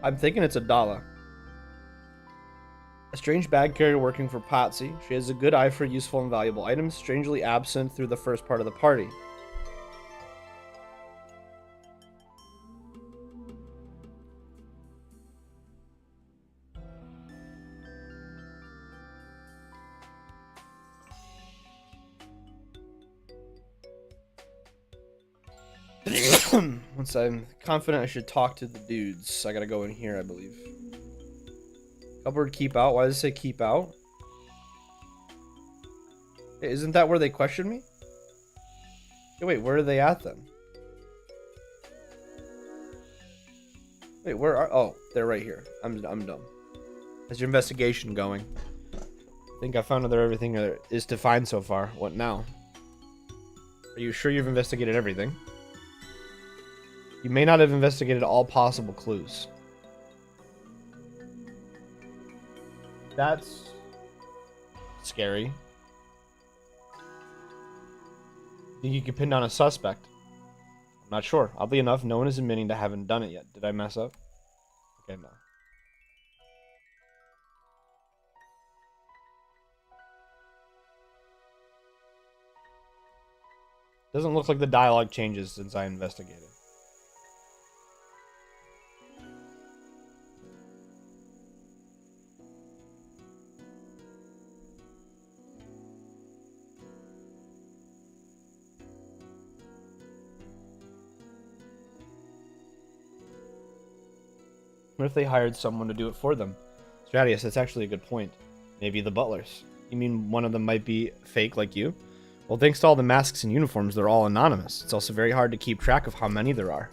I'm thinking it's a dollar. A strange bag carrier working for Patsy. She has a good eye for useful and valuable items, strangely absent through the first part of the party. Once I'm confident I should talk to the dudes. I gotta go in here, I believe. Cupboard keep out. Why does it say keep out? Hey, isn't that where they questioned me? Hey, wait, where are they at then? Wait, where are... Oh, they're right here. I'm dumb. How's your investigation going? I think I found out everything there is to find so far. What now? Are you sure you've investigated everything? You may not have investigated all possible clues. That's scary. Think you could pin down a suspect? I'm not sure. Oddly enough, no one is admitting to having done it yet. Did I mess up? Okay, no. Doesn't look like the dialogue changes since I investigated. What if they hired someone to do it for them? Stratius, that's actually a good point. Maybe the butlers. You mean one of them might be fake like you? Well, thanks to all the masks and uniforms, they're all anonymous. It's also very hard to keep track of how many there are.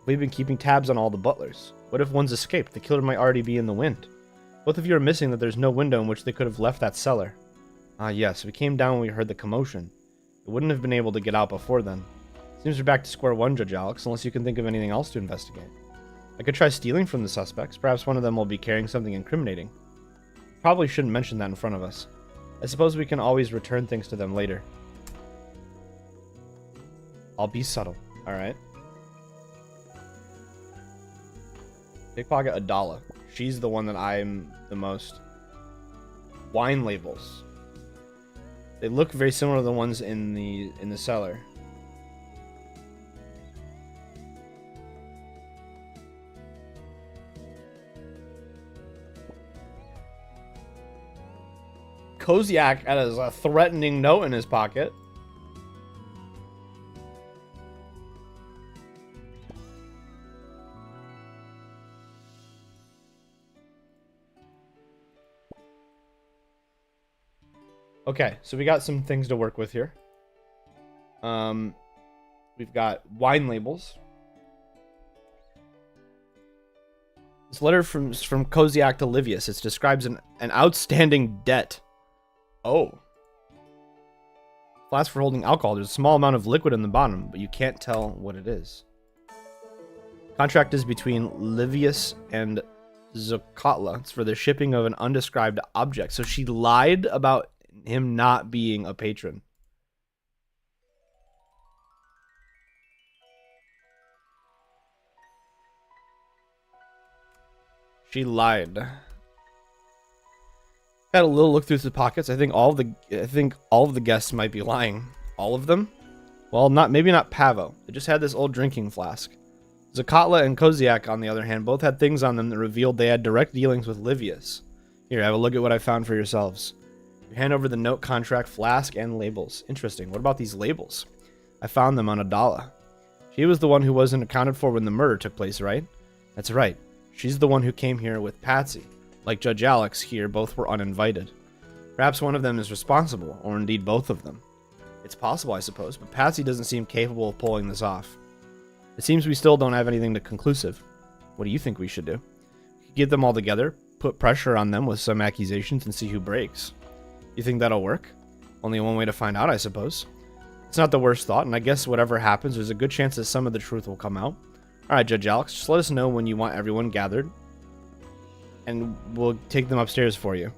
We've been keeping tabs on all the butlers. What if one's escaped? The killer might already be in the wind. Both of you are missing that there's no window in which they could have left that cellar. Ah, yes, we came down when we heard the commotion. It wouldn't have been able to get out before then. Seems we're back to square one, Judge Alex, unless you can think of anything else to investigate. I could try stealing from the suspects. Perhaps one of them will be carrying something incriminating. Probably shouldn't mention that in front of us. I suppose we can always return things to them later. I'll be subtle. Alright. Pickpocket Adala. She's the one that I'm the most. Wine labels. They look very similar to the ones in the cellar. Koziak has a threatening note in his pocket. Okay, so we got some things to work with here. We've got wine labels. This letter from Koziak to Livius. It describes an outstanding debt. Oh. Flask for holding alcohol. There's a small amount of liquid in the bottom, but you can't tell what it is. Contract is between Livius and Zokatla. It's for the shipping of an undescribed object. So she lied about him not being a patron. She lied. Had a little look through the pockets. I think all of the guests might be lying. All of them? Well, maybe not Pavo. They just had this old drinking flask. Zakatla and Koziak, on the other hand, both had things on them that revealed they had direct dealings with Livius. Here, have a look at what I found for yourselves. You hand over the note, contract, flask, and labels. Interesting. What about these labels? I found them on Adala. She was the one who wasn't accounted for when the murder took place, right? That's right. She's the one who came here with Patsy. Like Judge Alex here, both were uninvited. Perhaps one of them is responsible, or indeed both of them. It's possible, I suppose, but Patsy doesn't seem capable of pulling this off. It seems we still don't have anything conclusive. What do you think we should do? Get them all together, put pressure on them with some accusations, and see who breaks. You think that'll work? Only one way to find out, I suppose. It's not the worst thought, and I guess whatever happens, there's a good chance that some of the truth will come out. Alright, Judge Alex, just let us know when you want everyone gathered, and we'll take them upstairs for you.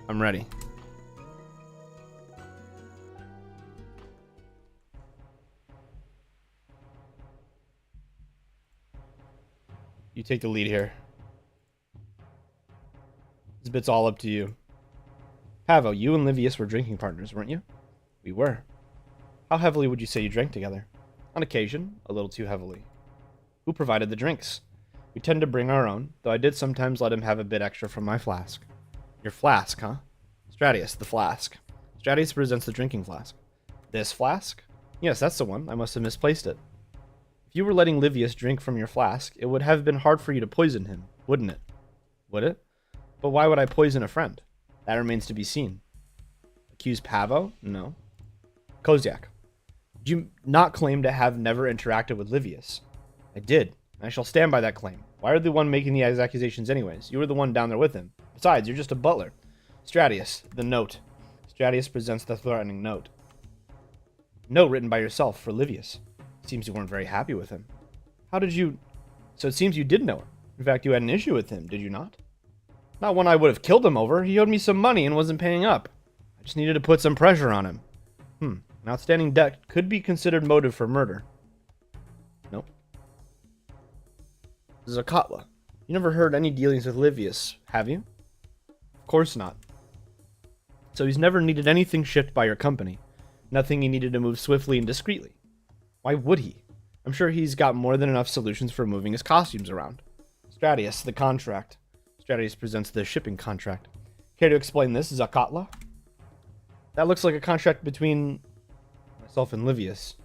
I'm ready. You take the lead here. This bit's all up to you. Pavo, you and Livius were drinking partners, weren't you? We were. How heavily would you say you drank together? On occasion, a little too heavily. Who provided the drinks? We tend to bring our own, though I did sometimes let him have a bit extra from my flask. Your flask, huh? Stratius, the flask. Stratius presents the drinking flask. This flask? Yes, that's the one. I must have misplaced it. If you were letting Livius drink from your flask, it would have been hard for you to poison him, wouldn't it? Would it? But why would I poison a friend? That remains to be seen. Accuse Pavo? No. Koziak. Did you not claim to have never interacted with Livius? I did. I shall stand by that claim. Why are you the one making the accusations anyways? You were the one down there with him. Besides, you're just a butler. Stratius, the note. Stratius presents the threatening note. Note written by yourself for Livius. Seems you weren't very happy with him. How did you... So it seems you did know him. In fact, you had an issue with him, did you not? Not one I would have killed him over. He owed me some money and wasn't paying up. I just needed to put some pressure on him. An outstanding debt could be considered motive for murder. Nope. Zakatla. You never heard any dealings with Livius, have you? Of course not. So he's never needed anything shipped by your company. Nothing he needed to move swiftly and discreetly. Why would he? I'm sure he's got more than enough solutions for moving his costumes around. Stratius, the contract. Stratius presents the shipping contract. Care to explain this, Zakatla? That looks like a contract between myself and Livius.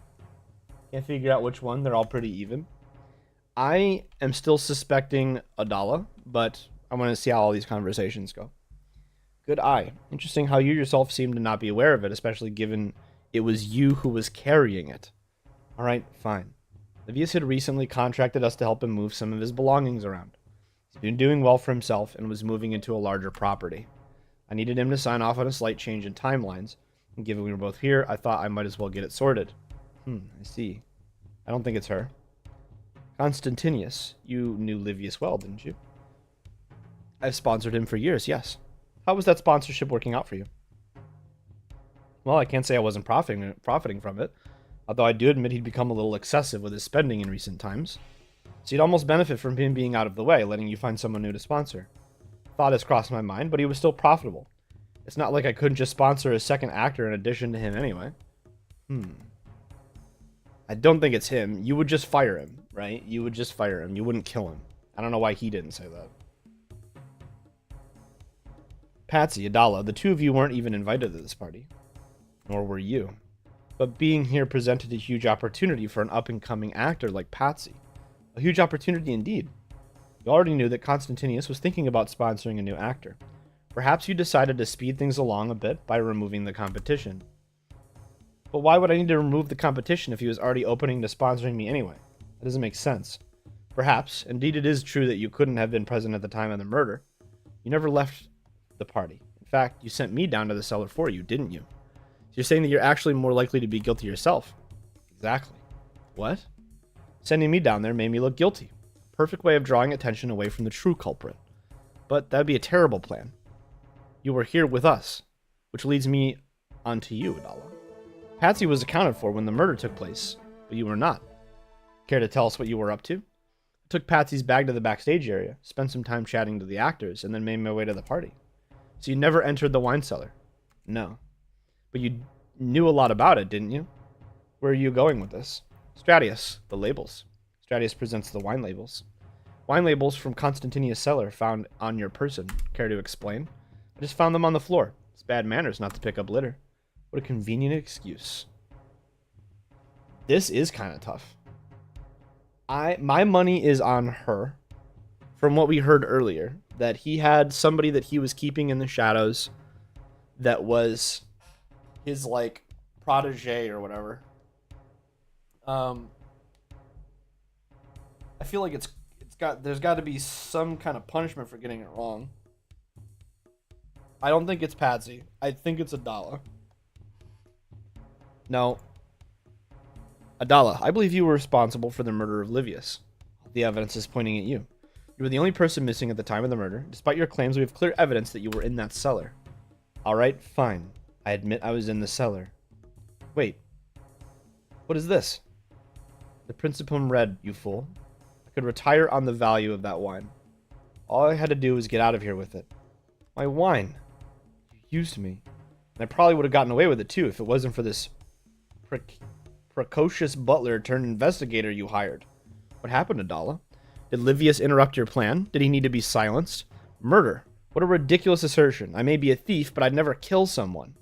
Can't figure out which one. They're all pretty even. I am still suspecting Adala, but I want to see how all these conversations go. Good eye. Interesting how you yourself seem to not be aware of it, especially given it was you who was carrying it. Alright, fine. Livius had recently contracted us to help him move some of his belongings around. He's been doing well for himself and was moving into a larger property. I needed him to sign off on a slight change in timelines, and given we were both here, I thought I might as well get it sorted. I see. I don't think it's her. Constantinius, you knew Livius well, didn't you? I've sponsored him for years, yes. How was that sponsorship working out for you? Well, I can't say I wasn't profiting from it, although I do admit he'd become a little excessive with his spending in recent times. So you'd almost benefit from him being out of the way, letting you find someone new to sponsor. Thought has crossed my mind, but he was still profitable. It's not like I couldn't just sponsor a second actor in addition to him anyway. I don't think it's him. You would just fire him, right? You would just fire him. You wouldn't kill him. I don't know why he didn't say that. Patsy, Adala, the two of you weren't even invited to this party. Nor were you. But being here presented a huge opportunity for an up-and-coming actor like Patsy. A huge opportunity indeed. You already knew that Constantinius was thinking about sponsoring a new actor. Perhaps you decided to speed things along a bit by removing the competition. But why would I need to remove the competition if he was already opening to sponsoring me anyway? That doesn't make sense. Perhaps, indeed it is true that you couldn't have been present at the time of the murder. You never left the party. In fact, you sent me down to the cellar for you, didn't you? So you're saying that you're actually more likely to be guilty yourself. Exactly. What? Sending me down there made me look guilty. Perfect way of drawing attention away from the true culprit. But that'd be a terrible plan. You were here with us, which leads me on to you, Adala. Patsy was accounted for when the murder took place, but you were not. Care to tell us what you were up to? I took Patsy's bag to the backstage area, spent some time chatting to the actors, and then made my way to the party. So you never entered the wine cellar? No. But you knew a lot about it, didn't you? Where are you going with this? Stratius, the labels. Stratius presents the wine labels. Wine labels from Constantinius' cellar found on your person. Care to explain? I just found them on the floor. It's bad manners not to pick up litter. What a convenient excuse. This is kind of tough. My money is on her. From what we heard earlier, that he had somebody that he was keeping in the shadows that was his, like, protege or whatever. I feel like there's got to be some kind of punishment for getting it wrong. I don't think it's Patsy. I think it's Adala. No. Adala, I believe you were responsible for the murder of Livius. The evidence is pointing at you. You were the only person missing at the time of the murder. Despite your claims, we have clear evidence that you were in that cellar. Alright, fine. I admit I was in the cellar. Wait. What is this? The Principum Red, you fool. I could retire on the value of that wine. All I had to do was get out of here with it. My wine. You used me. And I probably would have gotten away with it too if it wasn't for this precocious butler turned investigator you hired. What happened, Adala? Did Livius interrupt your plan? Did he need to be silenced? Murder. What a ridiculous assertion. I may be a thief, but I'd never kill someone.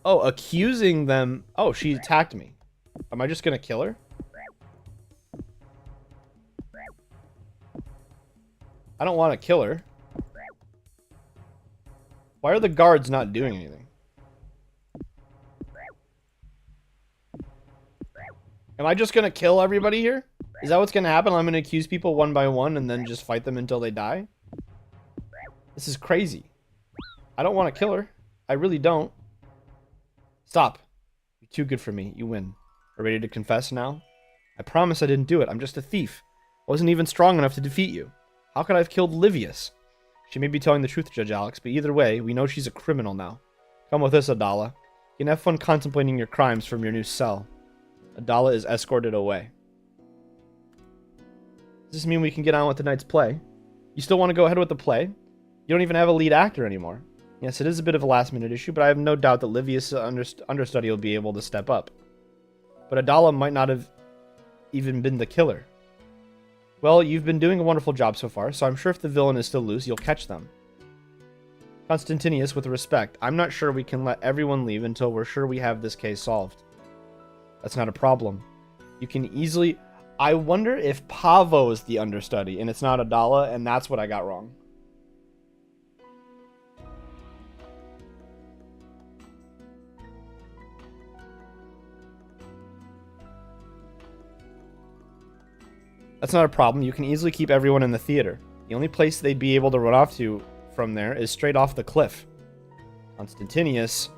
Oh, accusing them. Oh, she attacked me. Am I just gonna kill her? I don't want to kill her. Why are the guards not doing anything? Am I just gonna kill everybody here? Is that what's gonna happen? I'm gonna accuse people one by one and then just fight them until they die? This is crazy. I don't want to kill her. I really don't. Stop. You're too good for me. You win. Are you ready to confess now? I promise I didn't do it. I'm just a thief. I wasn't even strong enough to defeat you. How could I have killed Livius? She may be telling the truth, Judge Alex, but either way, we know she's a criminal now. Come with us, Adala. You can have fun contemplating your crimes from your new cell. Adala is escorted away. Does this mean we can get on with tonight's play? You still want to go ahead with the play? You don't even have a lead actor anymore. Yes, it is a bit of a last-minute issue, but I have no doubt that Livius' understudy will be able to step up. But Adala might not have even been the killer. Well, you've been doing a wonderful job so far, so I'm sure if the villain is still loose, you'll catch them. Constantinius, with respect, I'm not sure we can let everyone leave until we're sure we have this case solved. That's not a problem. You can easily... I wonder if Pavo is the understudy, and it's not Adala, and that's what I got wrong. That's not a problem. You can easily keep everyone in the theater. The only place they'd be able to run off to from there is straight off the cliff. Constantinius...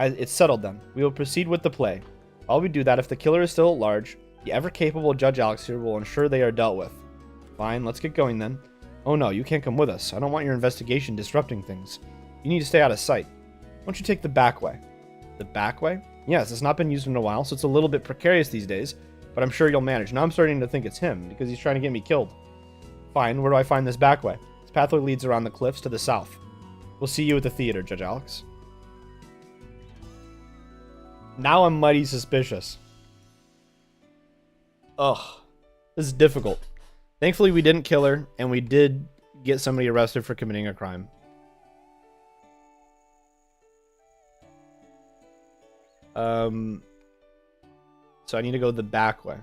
It's settled then. We will proceed with the play. While we do that, if the killer is still at large, the ever-capable Judge Alex here will ensure they are dealt with. Fine, let's get going then. Oh no, you can't come with us. I don't want your investigation disrupting things. You need to stay out of sight. Why don't you take the back way? The back way? Yes, it's not been used in a while, so it's a little bit precarious these days, but I'm sure you'll manage. Now I'm starting to think it's him, because he's trying to get me killed. Fine, where do I find this back way? This pathway leads around the cliffs to the south. We'll see you at the theater, Judge Alex. Now I'm mighty suspicious. Ugh. This is difficult. Thankfully, we didn't kill her, and we did get somebody arrested for committing a crime. So I need to go the back way.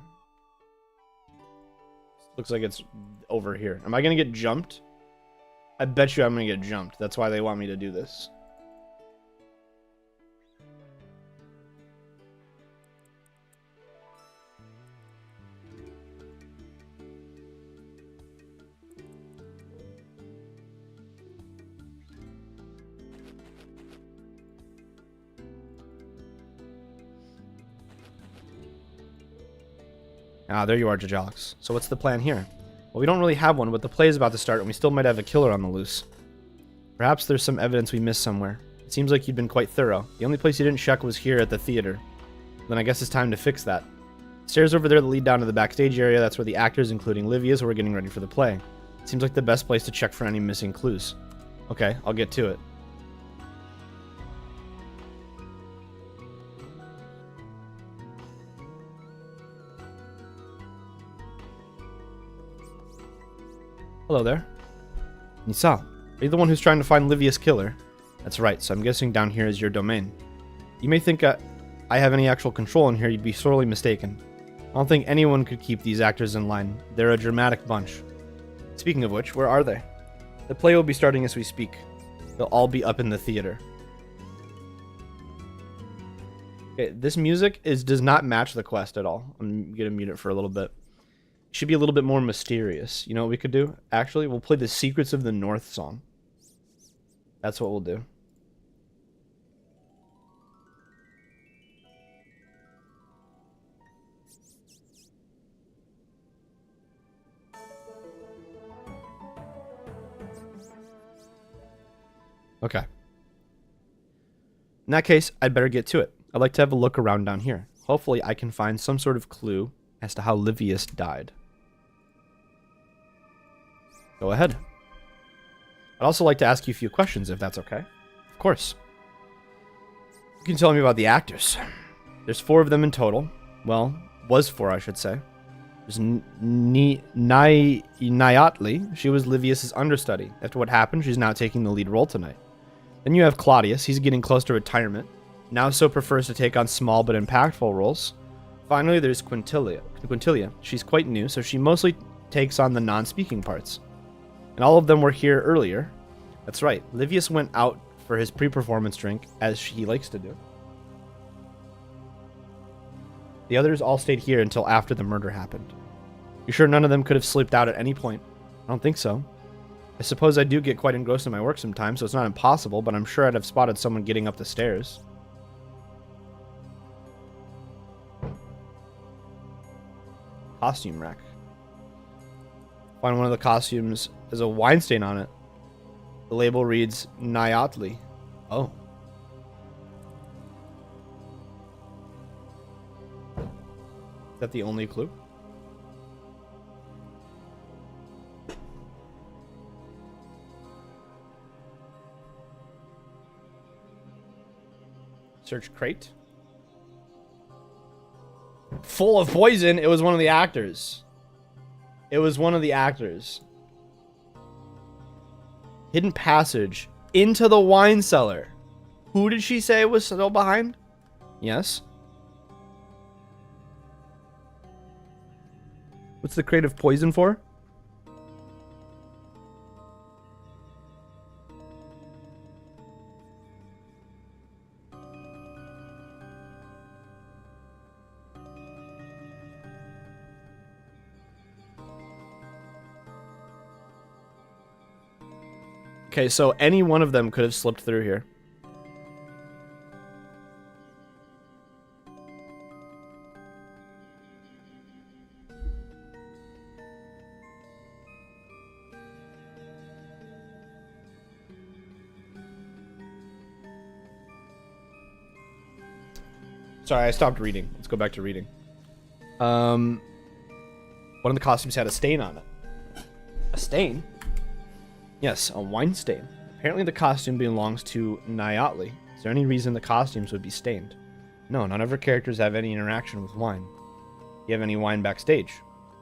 Looks like it's over here. Am I going to get jumped? I bet you I'm going to get jumped. That's why they want me to do this. Ah, there you are, Judge Alex. So what's the plan here? Well, we don't really have one, but the play is about to start, and we still might have a killer on the loose. Perhaps there's some evidence we missed somewhere. It seems like you'd been quite thorough. The only place you didn't check was here at the theater. Then I guess it's time to fix that. Stairs over there that lead down to the backstage area, that's where the actors, including Livia's, were getting ready for the play. Seems like the best place to check for any missing clues. Okay, I'll get to it. Hello there. Nisal, are you the one who's trying to find Livia's killer? That's right, so I'm guessing down here is your domain. You may think I have any actual control in here, you'd be sorely mistaken. I don't think anyone could keep these actors in line. They're a dramatic bunch. Speaking of which, where are they? The play will be starting as we speak. They'll all be up in the theater. Okay, this music does not match the quest at all. I'm gonna mute it for a little bit. It should be a little bit more mysterious. You know what we could do? Actually, we'll play the Secrets of the North song. That's what we'll do. Okay. In that case, I'd better get to it. I'd like to have a look around down here. Hopefully, I can find some sort of clue as to how Livius died. Go ahead. I'd also like to ask you a few questions, if that's okay. Of course. You can tell me about the actors. There's 4 of them in total. Well, was 4, I should say. There's Nyatli. She was Livius's understudy. After what happened, she's now taking the lead role tonight. Then you have Claudius. He's getting close to retirement. Now so prefers to take on small but impactful roles. Finally, there's Quintilia. She's quite new, so she mostly takes on the non-speaking parts. And all of them were here earlier. That's right. Livius went out for his pre-performance drink, as he likes to do. The others all stayed here until after the murder happened. You sure none of them could have slipped out at any point? I don't think so. I suppose I do get quite engrossed in my work sometimes, so it's not impossible, but I'm sure I'd have spotted someone getting up the stairs. Costume rack. Find one of the costumes. There's a wine stain on it. The label reads Nyatli. Oh. Is that the only clue? Search crate. Full of poison. It was one of the actors. It was one of the actors. Hidden passage into the wine cellar. Who did she say was still behind? Yes. What's the crate of poison for? Okay, so any one of them could have slipped through here. Sorry, I stopped reading. Let's go back to reading. One of the costumes had a stain on it. A stain? Yes, a wine stain. Apparently the costume belongs to Nyatli. Is there any reason the costumes would be stained? No, none of her characters have any interaction with wine. Do you have any wine backstage?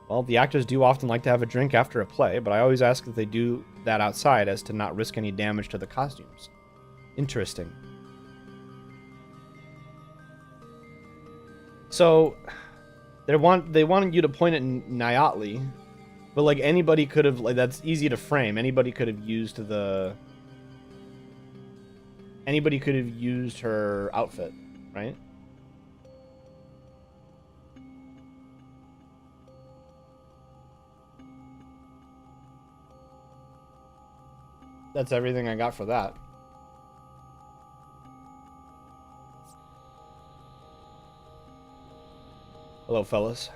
Well, the actors do often like to have a drink after a play, but I always ask that they do that outside as to not risk any damage to the costumes. Interesting. So, they wanted you to point at Nyatli, but like anybody could have, like, that's easy to frame. Anybody could have used her outfit, right? That's everything I got for that. Hello, fellas.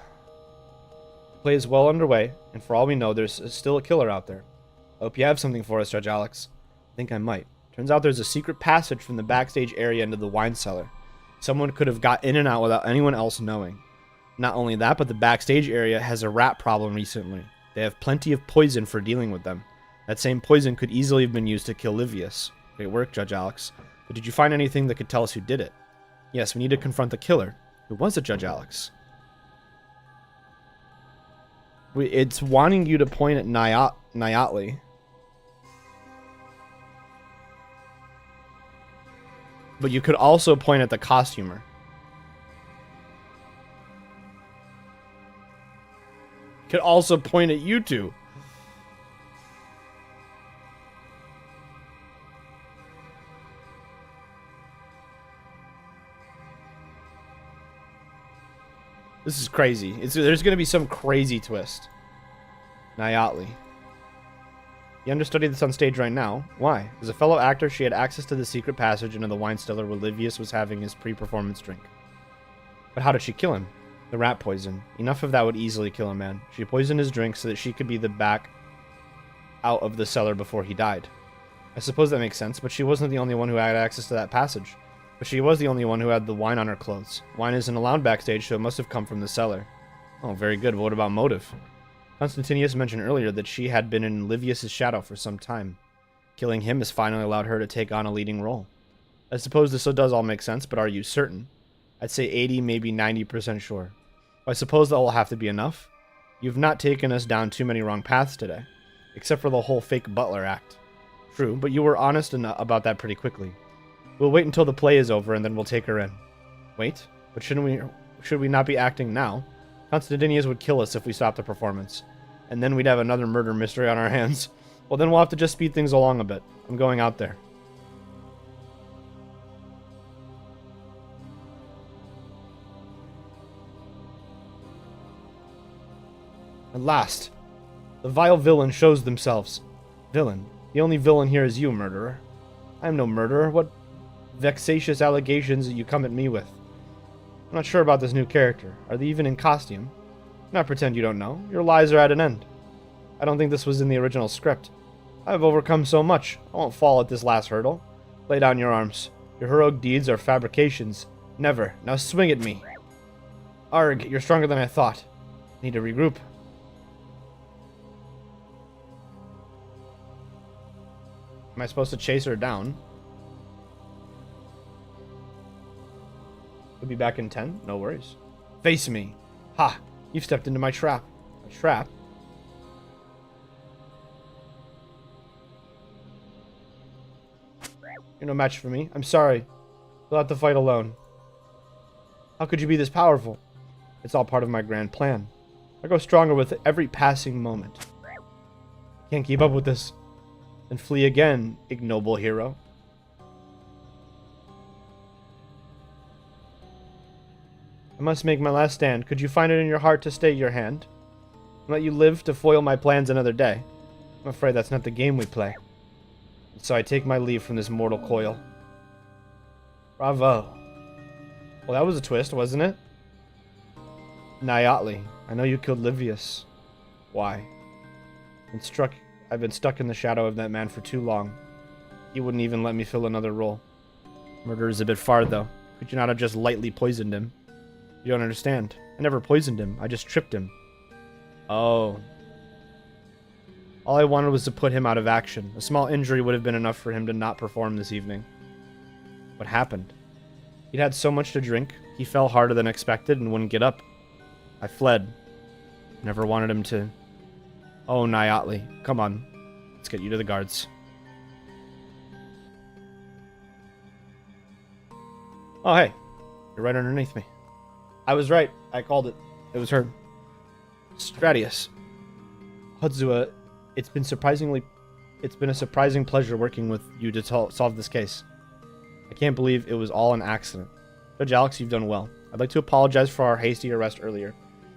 The play is well underway, and for all we know, there's still a killer out there. I hope you have something for us, Judge Alex. I think I might. Turns out there's a secret passage from the backstage area into the wine cellar. Someone could have got in and out without anyone else knowing. Not only that, but the backstage area has a rat problem recently. They have plenty of poison for dealing with them. That same poison could easily have been used to kill Livius. Great work, Judge Alex. But did you find anything that could tell us who did it? Yes, we need to confront the killer. Who was it, Judge Alex? It's wanting you to point at Nyatli. But you could also point at the costumer. Could also point at you two. This is crazy. There's going to be some crazy twist. Nyatli. The understudy that's on stage right now. Why? As a fellow actor, she had access to the secret passage into the wine cellar where Livius was having his pre-performance drink. But how did she kill him? The rat poison. Enough of that would easily kill a man. She poisoned his drink so that she could be the back out of the cellar before he died. I suppose that makes sense, but she wasn't the only one who had access to that passage. But she was the only one who had the wine on her clothes. Wine isn't allowed backstage, so it must have come from the cellar. Oh, very good. But what about motive? Constantinius mentioned earlier that she had been in Livius' shadow for some time. Killing him has finally allowed her to take on a leading role. I suppose this does all make sense, but are you certain? I'd say 80, maybe 90% sure. I suppose that will have to be enough. You've not taken us down too many wrong paths today. Except for the whole fake butler act. True, but you were honest about that pretty quickly. We'll wait until the play is over and then we'll take her in. Wait? But should we not be acting now? Constantinius would kill us if we stopped the performance. And then we'd have another murder mystery on our hands. Well, then we'll have to just speed things along a bit. I'm going out there. At last, the vile villain shows themselves. Villain? The only villain here is you, murderer. I am no murderer. What vexatious allegations you come at me with? I'm not sure about this new character. Are they even in costume? Do not pretend you don't know. Your lies are at an end. I don't think this was in the original script. I have overcome so much. I won't fall at this last hurdle. Lay down your arms. Your heroic deeds are fabrications. Never. Now swing at me. Arg, you're stronger than I thought. Need to regroup. Am I supposed to chase her down? We'll be back in 10? No worries. Face me. Ha! You've stepped into my trap. A trap? You're no match for me. I'm sorry. You'll have to fight alone. How could you be this powerful? It's all part of my grand plan. I grow stronger with every passing moment. Can't keep up with this. Then flee again, ignoble hero. I must make my last stand. Could you find it in your heart to stay your hand? And let you live to foil my plans another day? I'm afraid that's not the game we play. So I take my leave from this mortal coil. Bravo. Well, that was a twist, wasn't it? Nyatli, I know you killed Livius. Why? I've been stuck in the shadow of that man for too long. He wouldn't even let me fill another role. Murder is a bit far, though. Could you not have just lightly poisoned him? You don't understand. I never poisoned him. I just tripped him. Oh. All I wanted was to put him out of action. A small injury would have been enough for him to not perform this evening. What happened? He'd had so much to drink, he fell harder than expected and wouldn't get up. I fled. Never wanted him to... Oh, Nyatli, come on. Let's get you to the guards. Oh, hey. You're right underneath me. I was right. I called it. It was her. Stratius. Hudzua, it's been a surprising pleasure working with you to solve this case. I can't believe it was all an accident. Judge Alex, you've done well. I'd like to apologize for our hasty arrest earlier.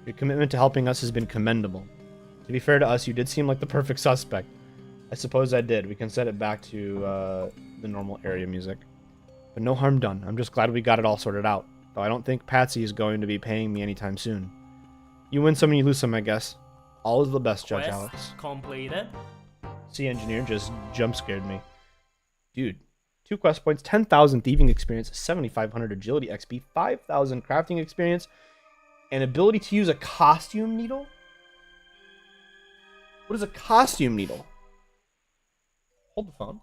Your commitment to helping us has been commendable. To be fair to us, you did seem like the perfect suspect. I suppose I did. We can set it back to the normal area music. But no harm done. I'm just glad we got it all sorted out. Though I don't think Patsy is going to be paying me anytime soon. You win some and you lose some, I guess. All is the best, Judge Alex. Completed. Sea Engineer just jump scared me. Dude. 2 quest points, 10,000 thieving experience, 7,500 agility XP, 5,000 crafting experience, and ability to use a costume needle? What is a costume needle? Hold the phone.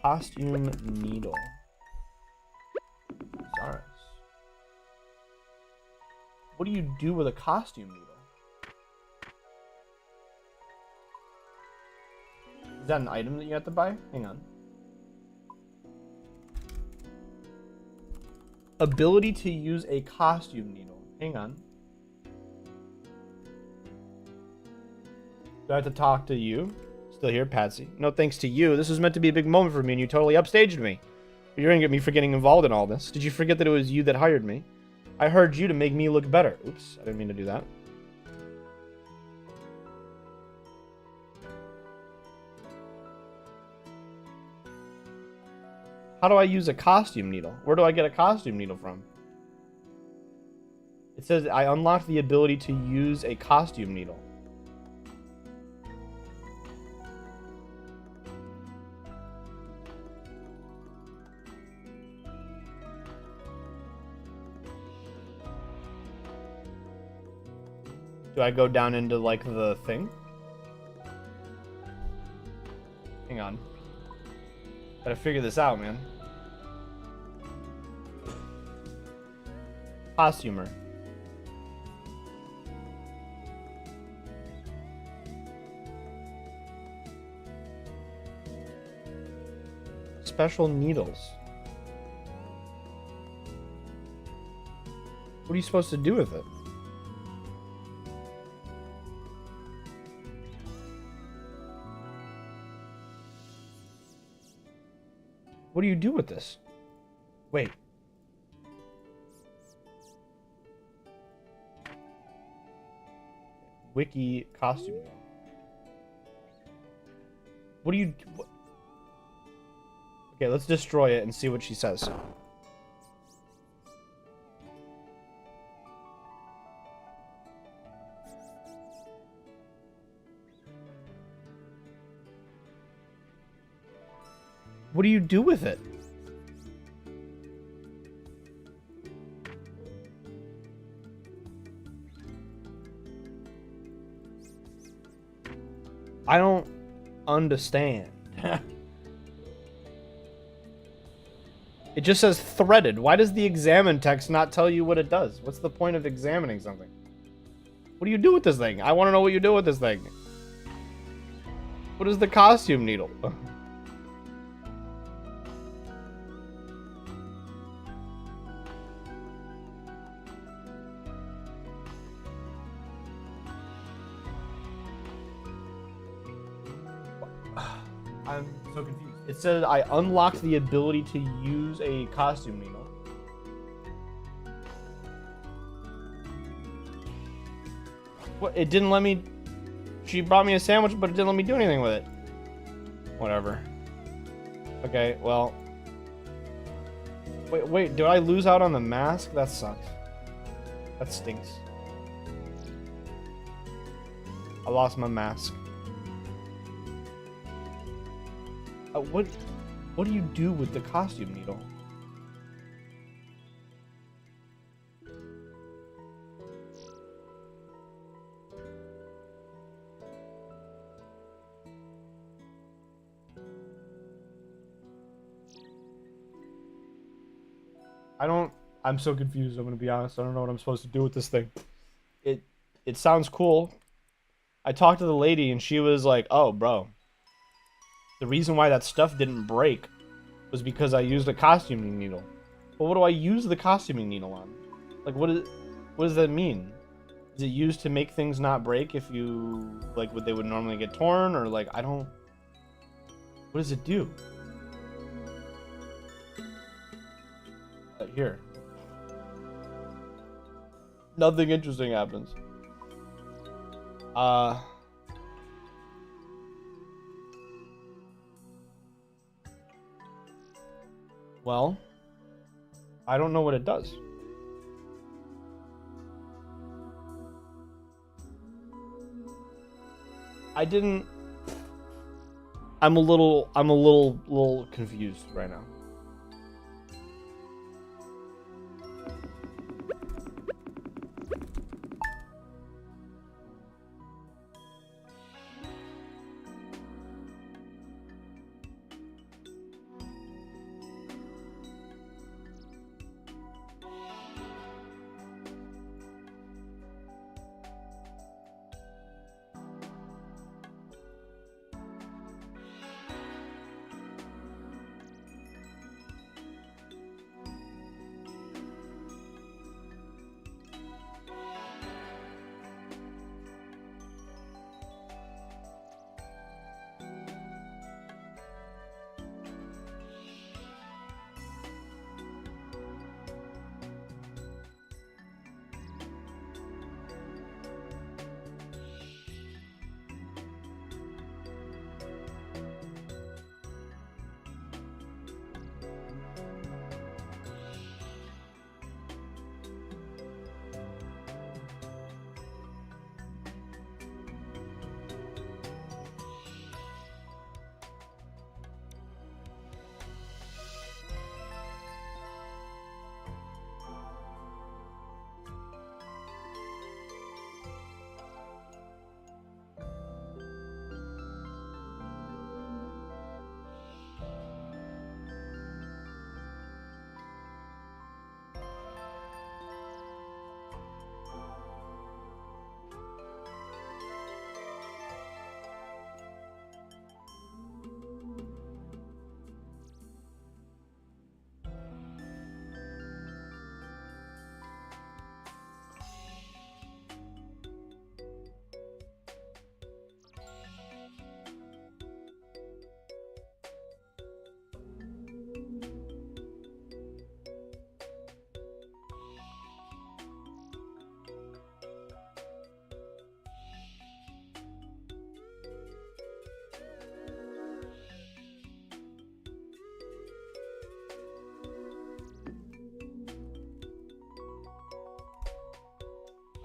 Costume needle. OSRS. What do you do with a costume needle? Is that an item that you have to buy? Hang on. Ability to use a costume needle. Hang on. Do I have to talk to you? Still here, Patsy. No thanks to you. This was meant to be a big moment for me and you totally upstaged me. You're gonna get me for getting involved in all this. Did you forget that it was you that hired me? I hired you to make me look better. Oops, I didn't mean to do that. How do I use a costume needle? Where do I get a costume needle from? It says I unlocked the ability to use a costume needle. Do I go down into, like, the thing? Hang on. Gotta figure this out, man. Costumer. Special needles. What are you supposed to do with it? What do you do with this? Wait. Wiki costume. What do you... What? Okay, let's destroy it and see what she says. What do you do with it? I don't understand. It just says threaded. Why does the examine text not tell you what it does? What's the point of examining something? What do you do with this thing? I want to know what you do with this thing. What is the costume needle? I'm so confused. It says I unlocked the ability to use a costume needle. What? It didn't let me... She brought me a sandwich, but it didn't let me do anything with it. Whatever. Okay, well... Wait, did I lose out on the mask? That sucks. That stinks. I lost my mask. What do you do with the costume needle? I'm so confused. I'm gonna be honest. I don't know what I'm supposed to do with this thing. It sounds cool. I talked to the lady and she was like, "Oh, bro, the reason why that stuff didn't break was because I used a costuming needle." But what do I use the costuming needle on? Like, what does that mean? Is it used to make things not break if you like they would normally get torn, or like I don't? What does it do? Here. Nothing interesting happens. Well, I don't know what it does. I'm a little confused right now.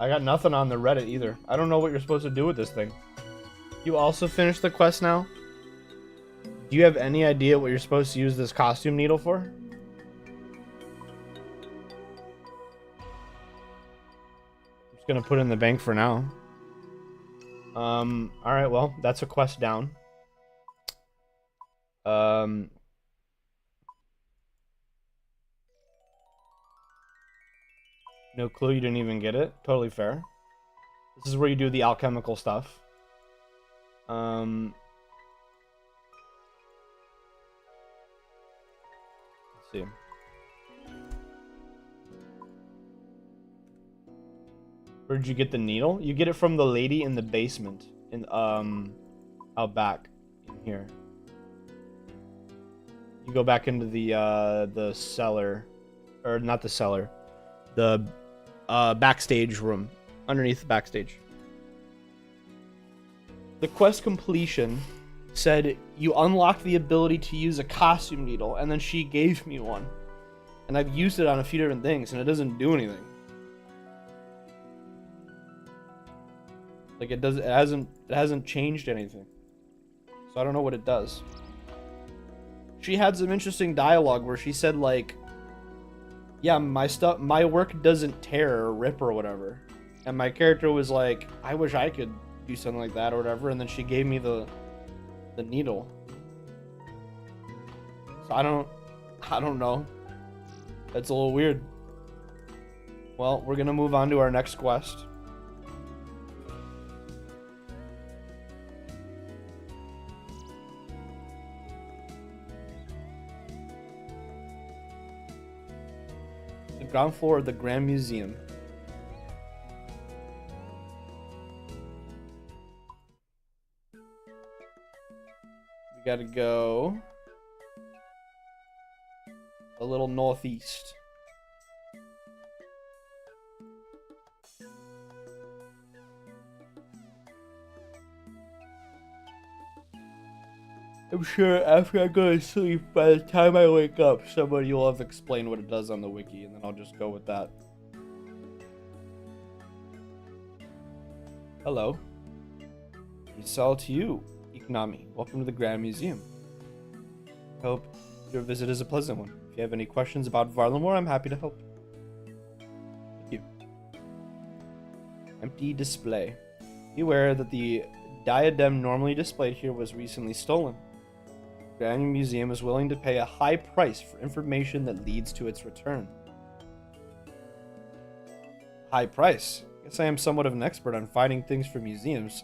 I got nothing on the Reddit either. I don't know what you're supposed to do with this thing. You also finished the quest now? Do you have any idea what you're supposed to use this costume needle for? I'm just gonna put it in the bank for now. Alright, well, that's a quest down. No clue, you didn't even get it. Totally fair. This is where you do the alchemical stuff. Let's see. Where'd you get the needle? You get it from the lady in the basement. In out back. In here. You go back into the cellar. Or not the cellar. The backstage room. Underneath the backstage. The quest completion said you unlocked the ability to use a costume needle, and then she gave me one. And I've used it on a few different things, and it doesn't do anything. Like it hasn't changed anything. So I don't know what it does. She had some interesting dialogue where she said like, yeah, my work doesn't tear or rip or whatever. And my character was like, I wish I could do something like that or whatever, and then she gave me the needle. So I don't know. That's a little weird. Well, we're gonna move on to our next quest. The ground floor of the Grand Museum. We gotta go a little northeast. I'm sure after I go to sleep, by the time I wake up, somebody will have explained what it does on the wiki, and then I'll just go with that. Hello. Peace all to you, Ikonami. Welcome to the Grand Museum. I hope your visit is a pleasant one. If you have any questions about Varlamore, I'm happy to help. Thank you. Empty display. Beware that the diadem normally displayed here was recently stolen. The Grand Museum is willing to pay a high price for information that leads to its return. High price? Guess I am somewhat of an expert on finding things for museums.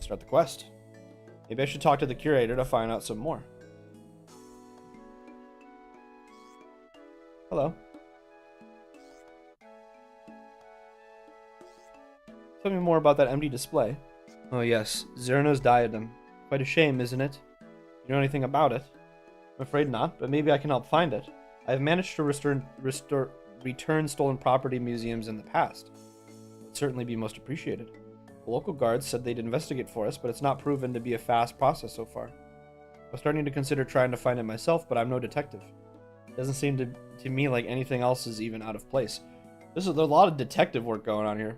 Start the quest. Maybe I should talk to the curator to find out some more. Hello. Tell me more about that empty display. Oh yes, Zerna's diadem. Quite a shame, isn't it? You know anything about it? I'm afraid not, but maybe I can help find it. I have managed to return stolen property museums in the past. It would certainly be most appreciated. The local guards said they'd investigate for us, but it's not proven to be a fast process so far. I was starting to consider trying to find it myself, but I'm no detective. It doesn't seem to me like anything else is even out of place. There's a lot of detective work going on here.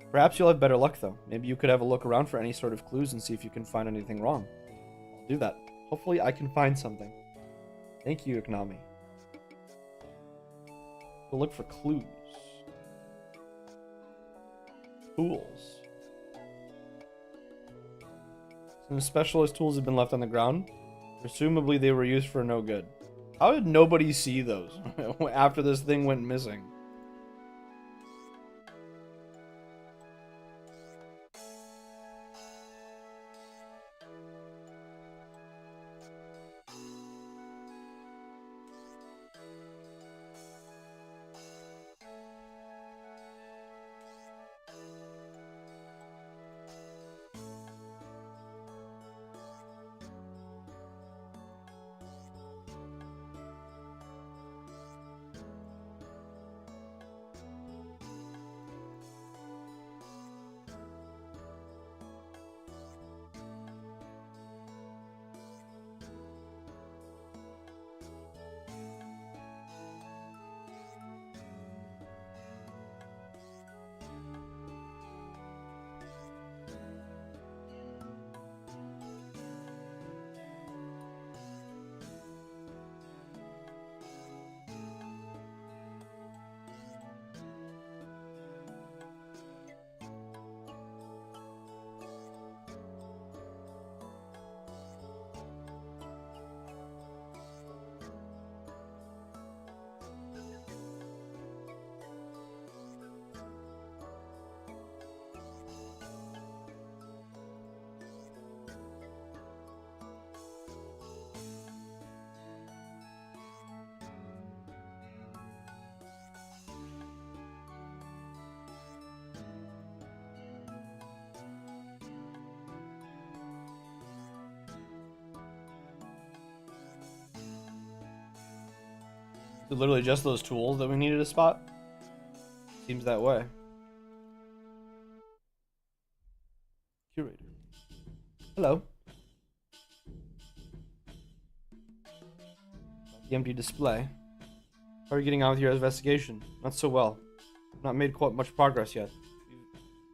Perhaps you'll have better luck, though. Maybe you could have a look around for any sort of clues and see if you can find anything wrong. I'll do that. Hopefully I can find something. Thank you, Ikonami. We'll look for clues. Tools. Some specialist tools have been left on the ground. Presumably they were used for no good. How did nobody see those after this thing went missing? Literally just those tools that we needed to spot? Seems that way. Curator. Hello. The empty display. How are you getting on with your investigation? Not so well. Not made quite much progress yet.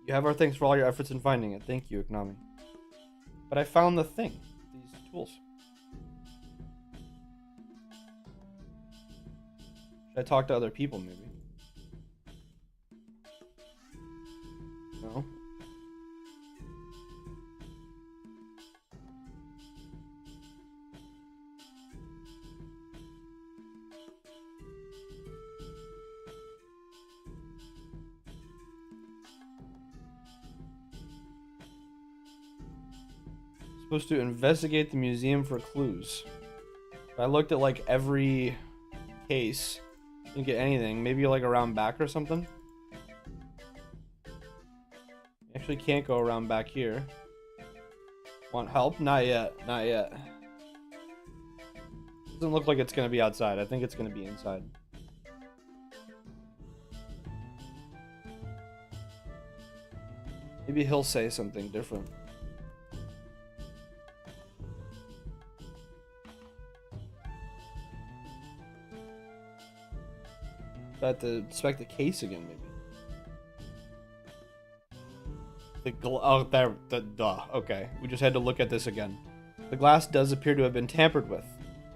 You have our thanks for all your efforts in finding it. Thank you, Ikonami. But I found the thing. These tools. Should I talk to other people, maybe? No? Supposed to investigate the museum for clues. I looked at like every case. Didn't get anything. Maybe like around back or something. Actually can't go around back here. Want help? Not yet. Not yet. Doesn't look like it's gonna be outside. I think it's gonna be inside. Maybe he'll say something different. I have to inspect the case again, maybe. Oh, there. Duh. Okay. We just had to look at this again. The glass does appear to have been tampered with.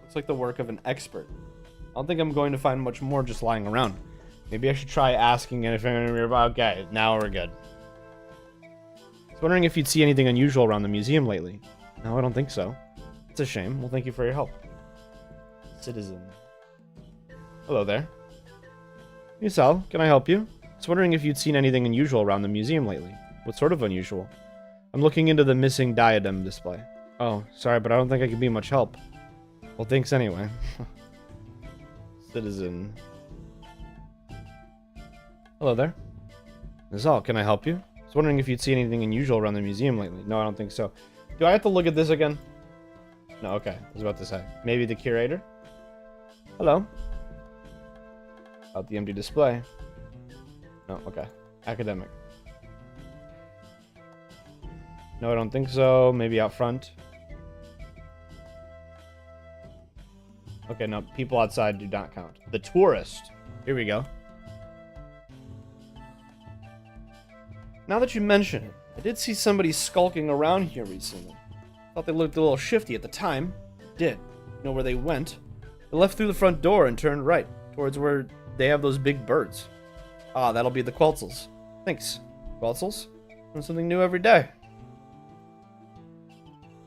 Looks like the work of an expert. I don't think I'm going to find much more just lying around. Maybe I should try asking anything. Okay, now we're good. I was wondering if you'd see anything unusual around the museum lately. No, I don't think so. It's a shame. Well, thank you for your help. Citizen. Hello there. Yusel, can I help you? I was wondering if you'd seen anything unusual around the museum lately. What sort of unusual? I'm looking into the missing diadem display. Oh, sorry, but I don't think I can be much help. Well, thanks anyway. Citizen. Hello there. Yusel, can I help you? I was wondering if you'd see anything unusual around the museum lately. No, I don't think so. Do I have to look at this again? No, okay. I was about to say. Maybe the curator? Hello. Out the empty display. No, okay. Academic. No, I don't think so. Maybe out front. Okay, no. People outside do not count. The tourist. Here we go. Now that you mention it, I did see somebody skulking around here recently. Thought they looked a little shifty at the time. Did. You know where they went? They left through the front door and turned right, towards where they have those big birds. Ah, that'll be the Quetzals. Thanks. Quetzals? Learn something new every day.